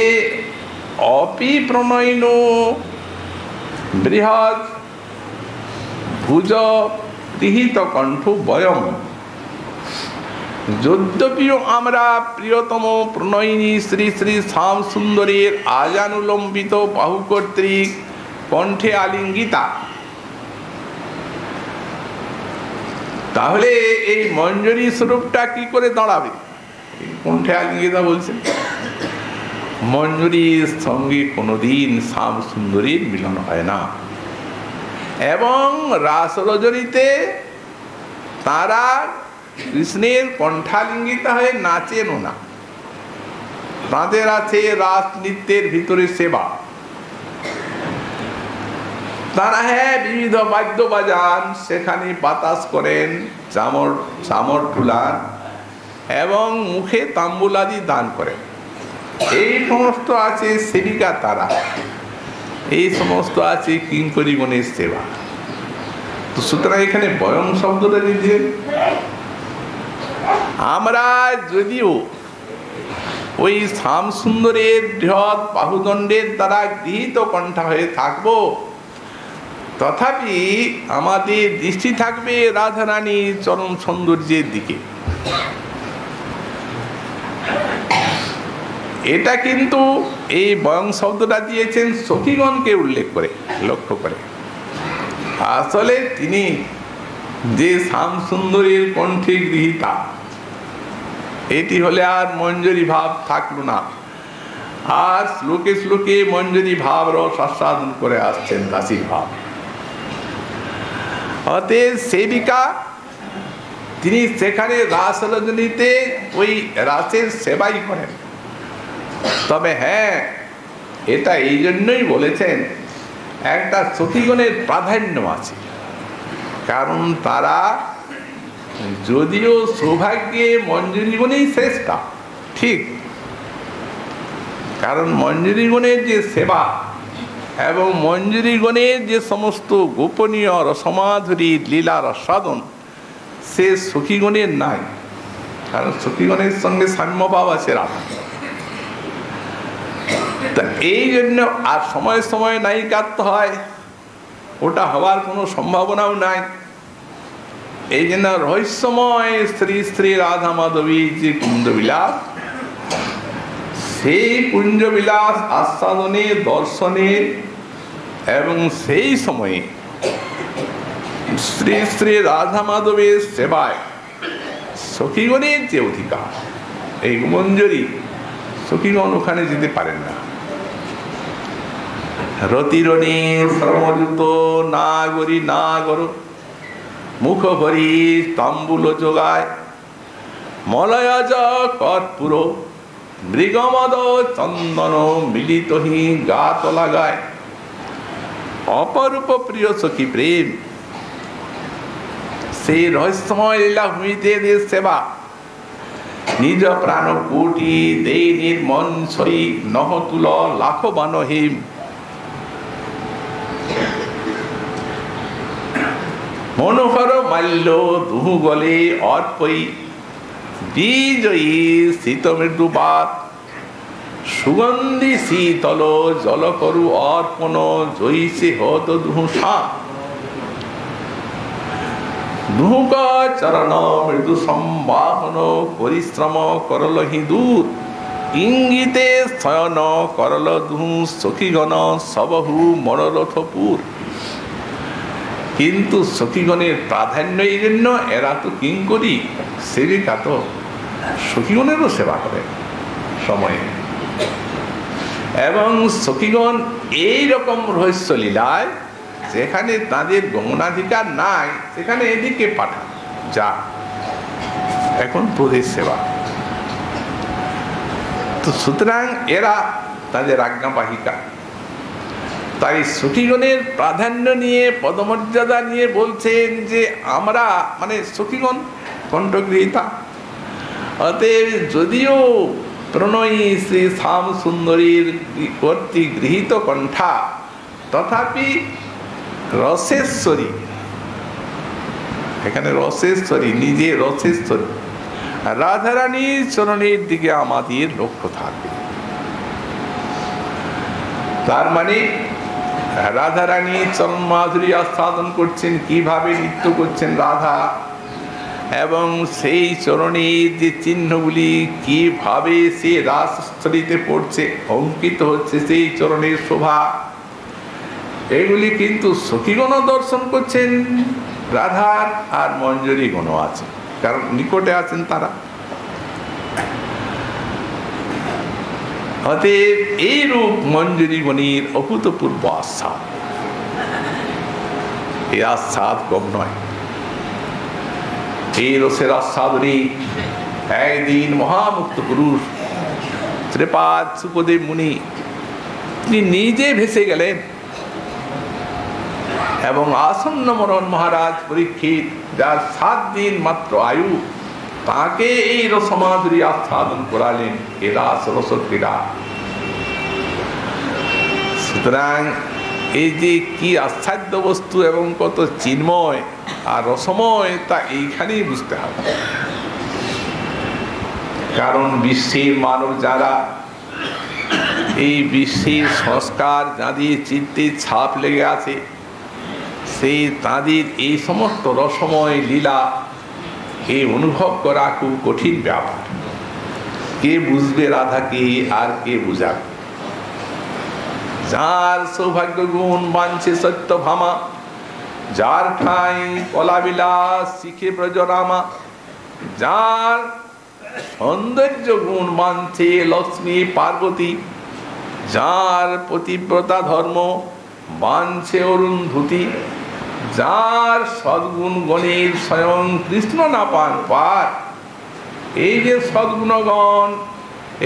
অপি প্রণয়ন বৃহৎ ভুজ গৃহীত কণ্ঠ বয়ম। যদ্যপিও আমরা প্রিয়তম প্রণয়িনী শ্রী শ্রী শ্যাম সুন্দরের আজানুলম্বিত বাহু কর্তৃক কণ্ঠে আলিঙ্গিতা, তাহলে এই মঞ্জরি স্বরূপটা কি করে দাঁড়াবে? কণ্ঠে আলিঙ্গিতা বলছেন, মঞ্জরির সঙ্গে কোনোদিন শ্যাম সুন্দরীর মিলন হয় না। এবং রাসরজনীতে তারা কৃষ্ণের কণ্ঠালিঙ্গিতা হয়ে নাচেনও না। তাদের আছে রাস নৃত্যের ভিতরে সেবা। তারা বিবিধ বাদ্য বাজান, সেখানে বাতাস করেন, চামর ঢুলান এবং মুখে তাম্বুলাদি দান করেন। এই সমস্ত আছে সেবিকা তারা, এই সমস্ত আছে কিঙ্করীগণের সেবা। তো সুতরাং এখানে বয়ং শব্দটা দিয়েছেন। আমরা যদিও ওই শ্যাম সুন্দরের বৃহৎ বাহুদণ্ডের দ্বারা গৃহীত কণ্ঠা হয়ে থাকবো, তথাপি আমাদের দৃষ্টি থাকবে রাধারানীর চরম সৌন্দর্যের দিকে। এটা কিন্তু এই বয়ং শব্দটা দিয়েছেন সখীগণকে উল্লেখ করে, লক্ষ্য করে। আসলে তিনি যে শ্যাম সুন্দরীর কণ্ঠে গৃহীতা, এটি হলে আর মঞ্জরি ভাব থাকলো না। আর শ্লোকে শ্লোকে মঞ্জরি ভাব রস আস্বাদন করে আসছেন, দাসী ভাব। অতএব সেবিকা তিনি সেখানে রাস রজনীতে ওই রাসের সেবাই করেন। তবে হ্যাঁ, এটা এই জন্যই বলেছেন একটা সখীগণের প্রাধান্য আছে, কারণ তারা যদিও সৌভাগ্যে মঞ্জুরিগণেই শ্রেষ্ঠা, ঠিক, কারণ মঞ্জুরিগণের যে সেবা এবং মঞ্জুরিগণের যে সমস্ত গোপনীয় রসমাধুরী লীলার আস্বাদন সে সখীগণের নাই, কারণ সখীগণের সঙ্গে সাম্যভাব আছে রাধা। তা এই জন্য আর সময় সময় নায়িকাত্ব হয়, ওটা হওয়ার কোনো সম্ভাবনাও নাই। এই জন্য রহস্যময় শ্রী শ্রী রাধা মাধবীর যে কুঞ্জবিলাস, সেই কুঞ্জবিলাস আস্বাদনে দর্শনে এবং সেই সময়ে শ্রী শ্রী রাধা মাধবের সেবায় সখীগণের যে অধিকার, এই মঞ্জুরি সখীগণ ওখানে যেতে পারেন না। রতিরণী শ্রমযুত না গরি না গর মুখ ভরি তাম্বুল যোগায় মলয়জ কর্পূর মৃগমদ চন্দন মিলিত হি গাত লাগায় অপরূপ প্রিয় সখী প্রেম। সেই রহস্যময় লীলা ভূমিতে সেবা নিজ প্রাণ কোটি দেই নির্মন সই নহ তুল লাখ বানহিম মনোহর মাল্য দুহু গলে অর্পই বিজয়ী শীত মৃদুবাত সুগন্ধি শীতল জল করু অর্পণ জয়ীছে হত দুহু সাপ দুহুক চরণ মৃদু সম্বাহন পরিশ্রম করল হি দূর ইঙ্গিতে শয়ন করল দুহু সখীগণ সবহু মনোরথপুর। কিন্তু সখীগণের প্রাধান্য এই জন্য এরা তো কিঙ্করী সেবিকা, তো সখীগণেরও সেবা করে সময়ে, এবং সখীগণ এইরকম রহস্য লীলায় যেখানে তাদের গমনাধিকার নাই সেখানে এদিকে পাঠান, যা এখন প্রদেশ সেবা। তো সুতরাং এরা তাদের আজ্ঞাবাহিকা। তাই সখীগণের প্রাধান্য নিয়ে পদমর্যাদা নিয়ে বলছেন যে আমরা মানে সখীগণ কণ্ঠগৃহীতা, অতএব যদিও প্রণয়ী শ্রী শ্যাম সুন্দরীর কর্তৃক গৃহীত কণ্ঠা, তথাপি রসেশ্বরী, এখানে রসেশ্বরী নিজে রসেশ্বরী রাধারানীর চরণের দিকে আমাদের লক্ষ্য থাকবে। তার মানে রাধারানী চরণ মাধুরী আস্বাদন করছেন, কিভাবে নৃত্য করছেন রাধা, এবং সেই চরণের যে চিহ্নগুলি কিভাবে সে রাসস্থলীতে পড়ছে, অঙ্কিত হচ্ছে সেই চরণের শোভা, এগুলি কিন্তু সখীগণ দর্শন করছেন রাধার, আর মঞ্জুরিগণ আছে, কারণ নিকটে আছেন তারা। অতএব এইরূপ মঞ্জুরিগণের অভূতপূর্ব আস্বাদ, এই আস্বাদ কম নয়। এই রসের আস্বাদনে একদিন মহামুক্ত পুরুষ শ্রীপাদ সুখদেব মুনি তিনি নিজে ভেসে গেলেন, এবং আসন্ন মরণ মহারাজ পরীক্ষিত, যার 7 দিন মাত্র আয়ু, তাকে এই রসমাধুরী আস্বাদন করালেন এ রাস রসক্রীড়া। সুতরাং এই যে কি আশ্চর্য বস্তু এবং কত চিন্ময় আর রসময়, তা এইখানেই বুঝতে হবে। কারণ বিশ্বের মানব যারা এই বিশ্বের সংস্কার যাদের চিত্তে ছাপ লেগে আছে, সেই তাদের এই সমস্ত রসময় লীলা এই অনুভব করা খুব কঠিন ব্যাপার। কে বুঝবে রাধাকে আর কে বুঝাবে? যার সৌভাগ্য গুণ বাঞ্ছে সত্য ভামা, যার ঠাই কলাবিলাস শিখে ব্রজরামা, যার সৌন্দর্য গুণ বাঞ্ছে লক্ষ্মী পার্বতী, যার পতিব্রতা ধর্ম বাঞ্ছে অরুন্ধতী, যার সদ্গুণ গণের স্বয়ং কৃষ্ণ না পান পার, এই যে সদ্গুণগণ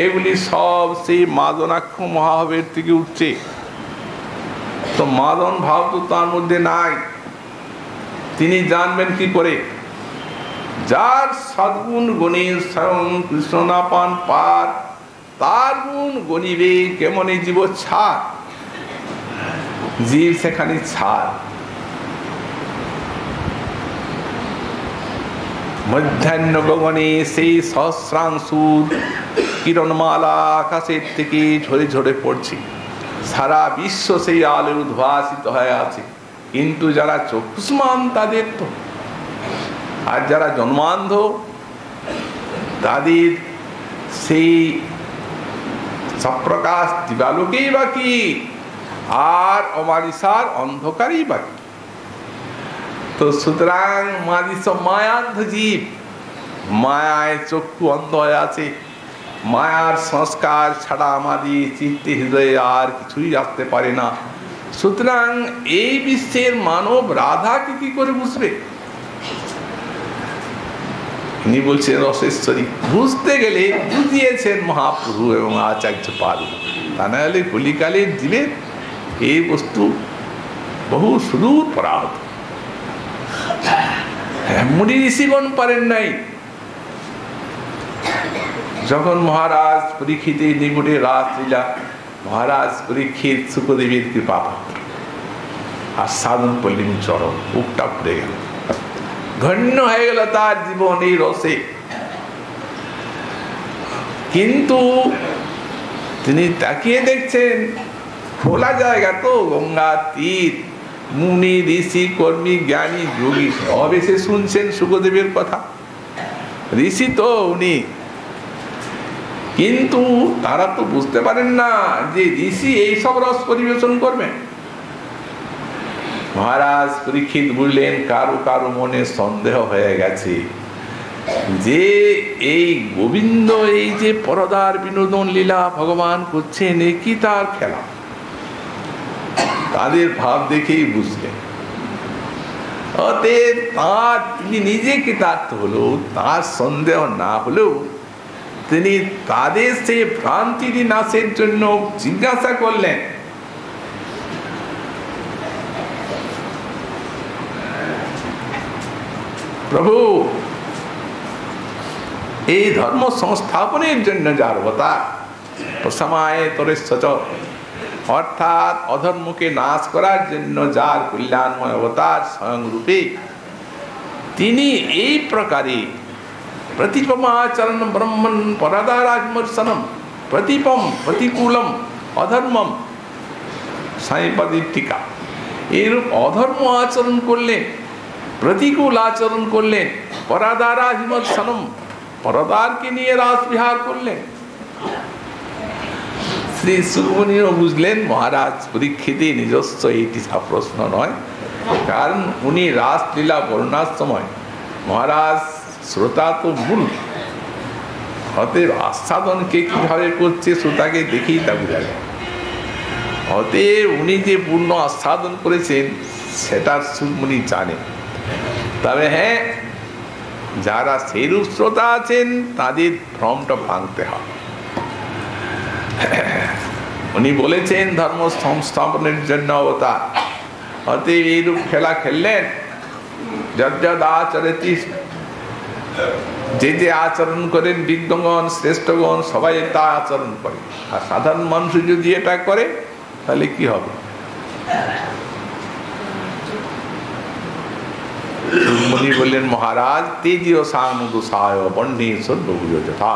এগুলি সব সেই মাদনাক্ষ মহাভাবের থেকে উঠছে। তো মাদন ভাব তো তার মধ্যে নাই, তিনি জানবেন কি করে? যার সদ্গুণ গণের স্বয়ং কৃষ্ণ না পান পার, তার গুণ গণিবে কেমনে জীব ছাড়, জীব সেখানে ছাড়। মধ্যাহ্ন গগনে সেই সহস্রাংশুর কিরণমালা আকাশের থেকে ঝরে ঝরে পড়ছে, সারা বিশ্ব সেই আলোয় উদ্ভাসিত হয়ে আছে। কিন্তু যারা চক্ষুষ্মান তাদের তো, আর যারা জন্মান্ধ তাদের সেই সপ্রকাশ দিবালোকেই বাকি, আর অমানিসার অন্ধকারই বাকি। তো সুতরাং মাদিস মায়ান্ধ জীব, মায়ায় চক্ষু অন্ধ হয়ে আছে, মায়ার সংস্কার ছাড়া আমাদের চিত্তে হৃদয়ে আর কিছুই আসতে পারে না। সুতরাং এই বিশ্বের মানব রাধাকে কি করে বুঝবে? ইনি বলছেন রসেশ্বরী। বুঝতে গেলে বুঝিয়েছেন মহাপ্রভু এবং আচার্য পাল, তা না হলে কলিকালের জীবের এই বস্তু বহু সুদূর পরাহত। মুনি ঋষিগণ পারেন নাই। যখন মহারাজ পরীক্ষিতের নিকটে রাসলীলা, মহারাজ পরীক্ষিত শুকদেবীর কৃপা পাত্র, আর সাধন করলেন চরম, বুকটা পড়ে গেল, ধন্য হয়ে গেল তার জীবন এই রসে। কিন্তু তিনি তাকিয়ে দেখছেন খোলা জায়গা তো, গঙ্গা তীর, মুনি ঋষি কর্মী জ্ঞানী যোগী সব এসে শুনছেন শুকদেবের কথা। ঋষি তো উনি, কিন্তু তারা তো বুঝতে পারেন না যে ঋষি এইসব রস পরিবেশন করবেন। মহারাজ পরীক্ষিত বুঝলেন কারো কারো মনে সন্দেহ হয়ে গেছে যে এই গোবিন্দ এই যে পরদার বিনোদন লীলা ভগবান করছেন, এ কি তার খেলা? তাদের ভাব দেখেই বুঝলেন। অতএব তার, তিনি নিজে কৃতার্থ হলো, তার সন্দেহ না হলেও তিনি তাদের সেই ভ্রান্তি নাশের জন্য জিজ্ঞাসা করলেন, প্রভু এই ধর্ম সংস্থাপনের জন্য যার অবতার, প্রসমায়ে তরেশ্বচ, অর্থাৎ অধর্মকে নাশ করার জন্য যার কল্যাণময় অবতার স্বয়ং রূপে, তিনি এই প্রকারে প্রতিপমাচরণ ব্রহ্মণ পরাদারাজমর্শনম প্রতিপম প্রতিকূলম অধর্মম সাইপাদির টিকা, এইরূপ অধর্ম আচরণ করলেন, প্রতিকূল আচরণ করলেন, পরাদারাজমর্শনম, পরদারকে নিয়ে রাস বিহার করলেন। শ্রী সুকমণিও বুঝলেন মহারাজ পরীক্ষিতের নিজস্ব এইটি প্রশ্ন নয়, কারণ উনি রাসলীলা বর্ণার সময় মহারাজ শ্রোতা তো মূল, অতএব আস্বাদনকে কিভাবে করছে শ্রোতাকে দেখেই তা বোঝা যায়। অতএব উনি যে পূর্ণ আস্বাদন করেছেন সেটা সুকমণি জানেন। তবে হ্যাঁ, যারা সেইরূপ শ্রোতা আছেন তাদের ভ্রমটা ভাঙতে হবে। উনি বলেছেন ধর্ম সংস্থাপনের জন্য অবতার, অতএব এইরূপ খেলা খেললেন। যজ্ঞদ আচরতি, যে যে আচরণ করেন বিজ্ঞগণ শ্রেষ্ঠগণ সবাই তা আচরণ করে, আর সাধারণ মানুষ যদি এটা করে তাহলে কি হবে? মুনি বললেন মহারাজ তেজীয় সাংসায় বন্যে সর্বভূজ যথা,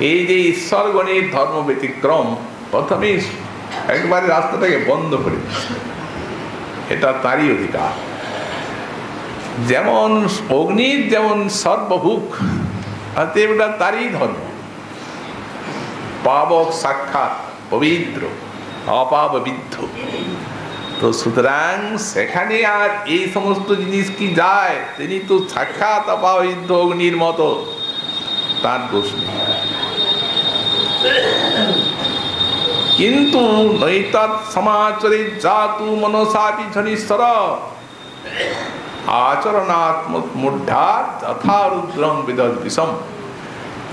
এই যে ঈশ্বরগণের ধর্ম ব্যতিক্রম প্রথমে একবারে রাস্তাটাকে বন্ধ করে, এটা তারই অধিকার। যেমন অগ্নির যেমন সর্বভূক, অতএব এটা তারই ধর্ম, পাবক সাক্ষাৎ পবিত্র অপাববিদ্ধ। তো সুতরাং সেখানে আর এই সমস্ত জিনিস কি যায়? তিনি তো সাক্ষাৎ অপাববিদ্ধ অগ্নির মতো, তার দোষ নেই। কিন্তু নৈতৎ সমাচরে জাতু মনসাপি ঝনীশ্বর, আচরণাত্মক মুড্ঢা যথা রুদ্রং বিদদ বিষম।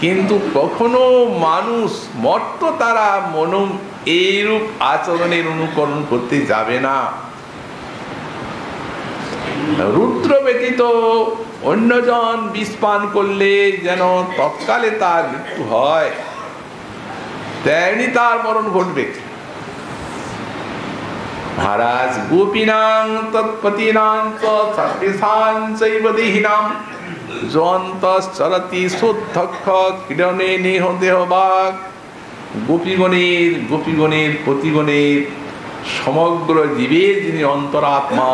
কিন্তু কখনো মানুষ মর্ত তারা মনম এইরূপ আচরণের অনুকরণ করতে যাবে না। রুদ্র ব্যতীত অন্যজন বিষ পান করলে যেন তৎকালে তার মৃত্যু হয়, তেমনি তার মরণ ঘটবে। মহারাজ গোপীনাং তৎপতিনাং সর্বেষাং চৈব দেহিনাং যন্তশ্চরতি শুদ্ধক্ষ ক্রীড়নে নেহ দেহবাগ। গোপীগণের পতিগণের সমগ্র জীবের যিনি অন্তরাত্মা,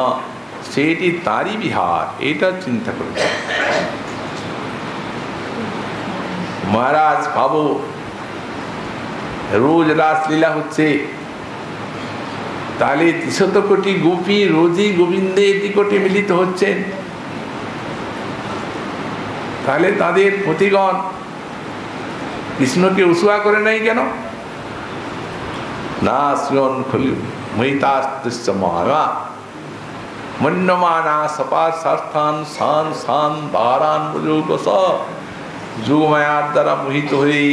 সেটি তারই বিহার, এটা চিন্তা করবে। মহারাজ ভাবো, রোজ রাসলীলা হচ্ছে, তাহলে ৩০ কোটি গোপী রোজই গোবিন্দের নিকটে মিলিত হচ্ছেন। তাহলে তাদের পতিগণ কৃষ্ণকে উৎসুয়া করে নাই কেন? না শ্রিয়ন খলু মহিতাস্তুষ্য মহামা মন্যমানা সপার সার্থান সান সান দারান বুজুগস। যোগমায়ার দ্বারা মোহিত হয়ে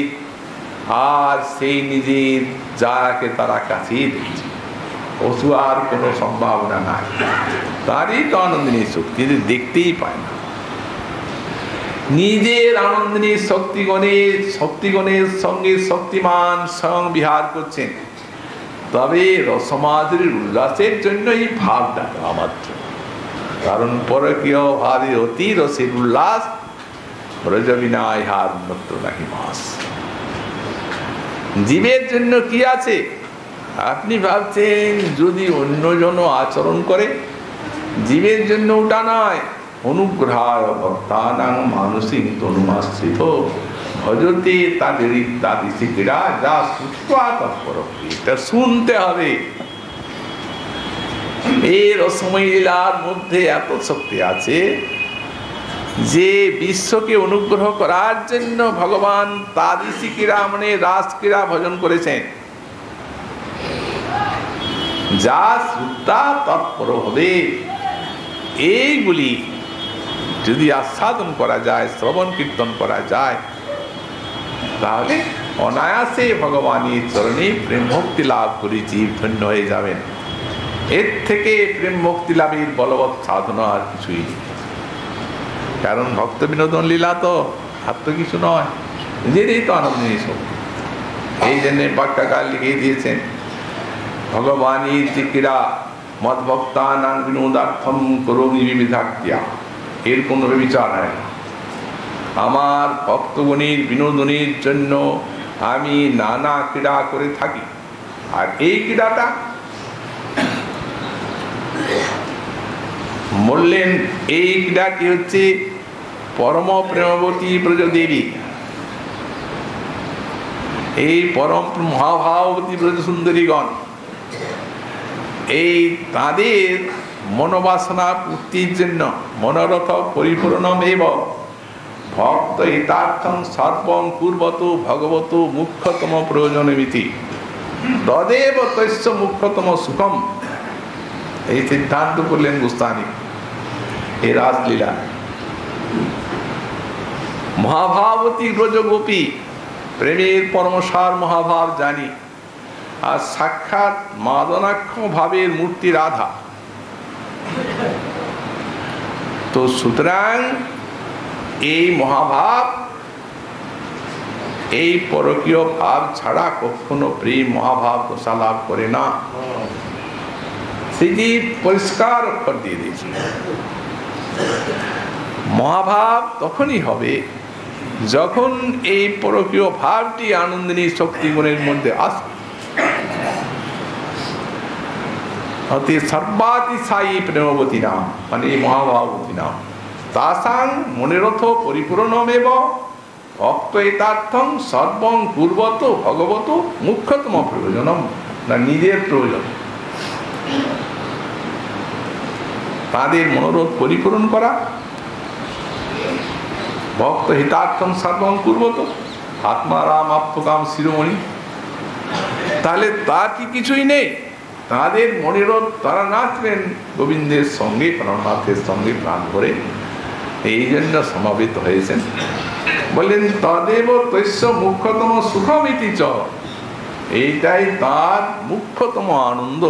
আর সেই নিজের যাকে তারা কাছেই দেখছে, অসুয়ার কোনো সম্ভাবনা নাই। তারই তো আনন্দিনী শক্তি, দেখতেই পায় না। নিজের আনন্দিনী শক্তিগণের সঙ্গে শক্তিমান স্বয়ং বিহার করছেন, তবে রসমাধুরীর উল্লাসের জন্য এই ভাব ডাকা মাত্র। কারণ পরকীয় ভাবে অতি রসের উল্লাস, ব্রজবিনা ইহার মাত্র নাহি মাস। জীবের জন্য কি আছে? আপনি ভাবছেন যদি অন্যজন আচরণ করে, জীবের জন্য ওটা নয়। অনুগ্রহায় ভক্তানাং মানসিক তনুমাশ্রিত ভজতে তাদের ইত্যাদি শিখরা যা শ্রুত্বা তৎপর। এটা শুনতে হবে। এই রসময় লীলার মধ্যে এত শক্তি আছে যে বিশ্বকে অনুগ্রহ করার জন্য ভগবান তাদিশি ক্রীড়া মানে রাস ক্রীড়া ভজন করেছেন। যা শ্রুতা তৎপর হবে, এইগুলি যদি আস্বাদন করা যায়, শ্রবণ কীর্তন করা যায়, তাহলে অনায়াসে ভগবানের চরণে প্রেম ভক্তি লাভ করে জীব ধন্য হয়ে যাবেন। এর থেকে প্রেম ভক্তি লাভের বলবৎ সাধনা আর কিছুই নেই। কারণ ভক্ত বিনোদন লীলা তো আর তো কিছু নয়, নিজেরই তো আনন্দিনী শক্তি। এই জন্য বাক্যাকার লিখে দিয়েছেন, ভগবানের যে ক্রীড়া মদ ভক্তানাং বিনোদার্থম করোমি বিবিধাক্রিয়া, এর কোনো বিচার হয় না। আমার ভক্তগণের বিনোদনের জন্য আমি নানা ক্রীড়া করে থাকি। আর এই ক্রীড়াটা বললেন, এই ক্রীড়াটি হচ্ছে পরম প্রেমবতী ব্রজদেবী, এই পরম মহাভাবতী ব্রজ সুন্দরীগণ, এই তাদের মনোবাসনা পূর্তির জন্য মনোরথ পরিপূর্ণম এব ভক্ত হিতার্থং সর্বং কুর্বত ভগবত মুখ্যতম প্রয়োজনমিতি তদেব তস্য মুখ্যতম সুখম। এই সিদ্ধান্ত করলেন গোস্বামী এই রাসলীলা। মহাভাবতী ব্রজ গোপী প্রেমের পরমসার মহাভাব জানি, আর সাক্ষাৎ মাদনাক্ষ ভাবের মূর্তি রাধা। তো সুতরাং এই মহাভাব, এই পরকীয় ভাব ছাড়া কখনো প্রেম মহাভাব দশা লাভ করে না। সেটি পরিষ্কার অক্ষর দিয়ে দিয়েছে। মহাভাব তখনই হবে যখন এই পরকীয় ভাবটি আনন্দিনী শক্তিগুণের মধ্যে আসবে। অতি সর্বাতিশায়ী প্রেমবতী নাম মানে মহাভাবতী নাম তাসাং মনিরথ পরিপূর্ণমেব ভক্ত এতার্থং সর্বং পূর্বত ভগবত মুখ্যতম প্রয়োজনম, না নিজের প্রয়োজন, তাদের মনোরথ পরিপূরণ করা। ভক্ত হিতার্থং সর্বং পূর্বত আত্মারাম আত্মকাম শিরোমণি। তাহলে তার কি কিছুই নেই? তাদের মনেরও তারা নাচলেন গোবিন্দের সঙ্গে, প্রাণনাথের সঙ্গে প্রাণ ভরে। এই জন্য সমাবেত হয়েছেন। বললেন তদেব তস্য মুখ্যতম সুখমিতি চ, এইটাই তার মুখ্যতম আনন্দ।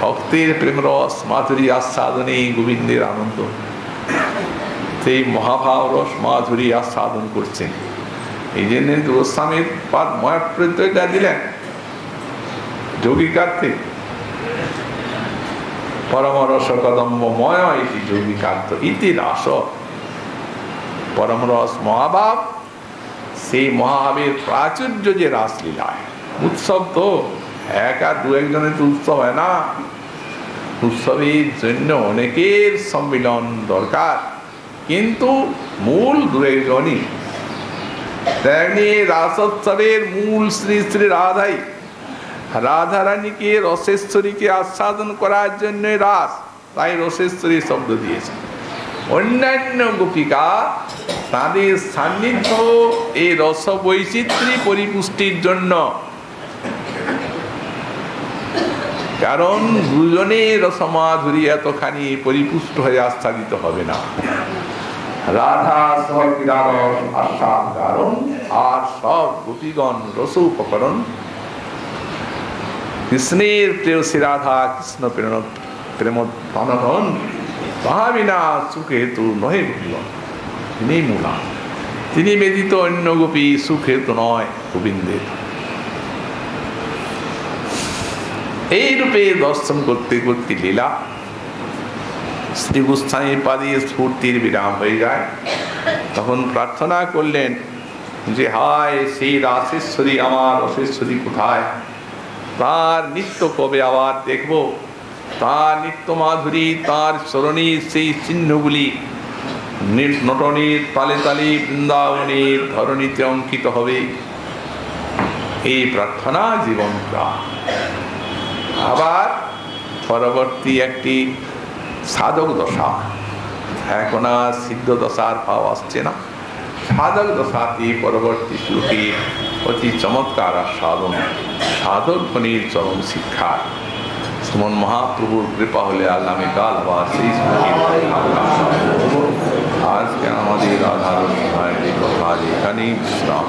ভক্তের প্রেম রস মাধুরী আস্বাদনে গোবিন্দের আনন্দ, সেই মহাভাব রস মাধুরী আস্বাদন করছেন। এই জন্য গোস্বামীর পাদ ময় প্রত্যয়টা দিলেন যোগিকার্থে, পরম রস কদম্ব ময় ইতি যোগিকার্থ ইতি রাস। পরম রস মহাভাব, সেই মহাভাবের প্রাচুর্য যে রাসলীলায় উৎসব, তো এক আর দু একজনের তো উৎসব হয় না, উৎসবের জন্য অনেকের সম্মিলন দরকার, কিন্তু মূল দু একজনই। তেমনি রাসোৎসবের মূল শ্রী শ্রী রাধাই, রাধারানীকে রসেশ্বরীকে আস্বাদন করার জন্য রাস, তাই রসেশ্বরী শব্দ দিয়েছে। অন্যান্য গোপিকা তাদের সান্নিধ্য এই রস বৈচিত্র্য পরিপুষ্টির জন্য, কারণ দুজনে রসমাধুরী এতখানি পরিপুষ্ট হয়ে আস্বাদিত হবে না। রাধা সহকিরারণ আস্বাদ কারণ, আর সব গোপীগণ রস উপকরণ। কৃষ্ণের প্রেয়সী রাধা কৃষ্ণ প্রেম প্রাণধন, তাহা বিনা সুখ হেতু নহে গোপীগণ। তিনি মূলা, তিনি ব্যতীত অন্য গোপী সুখ হেতু নয় গোবিন্দের। এই রূপে দর্শন করতে করতে লীলা শ্রী গোস্বামী পাদে স্ফূর্তির বিরাম হয়ে যায়। তখন প্রার্থনা করলেন যে হায় সেই রাসেশ্বরী, আমার রসেশ্বরী কোথায়? তার নিত্য কবে আবার দেখব? তার নিত্য মাধুরী, তার চরণীর সেই চিহ্নগুলি নটনীর তালে তালে বৃন্দাবনের ধরণীতে অঙ্কিত হবে, এই প্রার্থনা জীবন প্রাণ। আবার পরবর্তী একটি সাধক দশা, এখন আর সিদ্ধ দশার ভাব আসছে না, সাধক দশাতে পরবর্তী শ্লোকে অতি চমৎকার আস্বাদন, সাধক গণের চরম শিক্ষা। শ্রীমন মহাপ্রভুর কৃপা হলে আগামীকাল আবার সেই শ্লোকের আজকে আমাদের রাধারণী ভাই কথা এখানেই বিশ্রাম।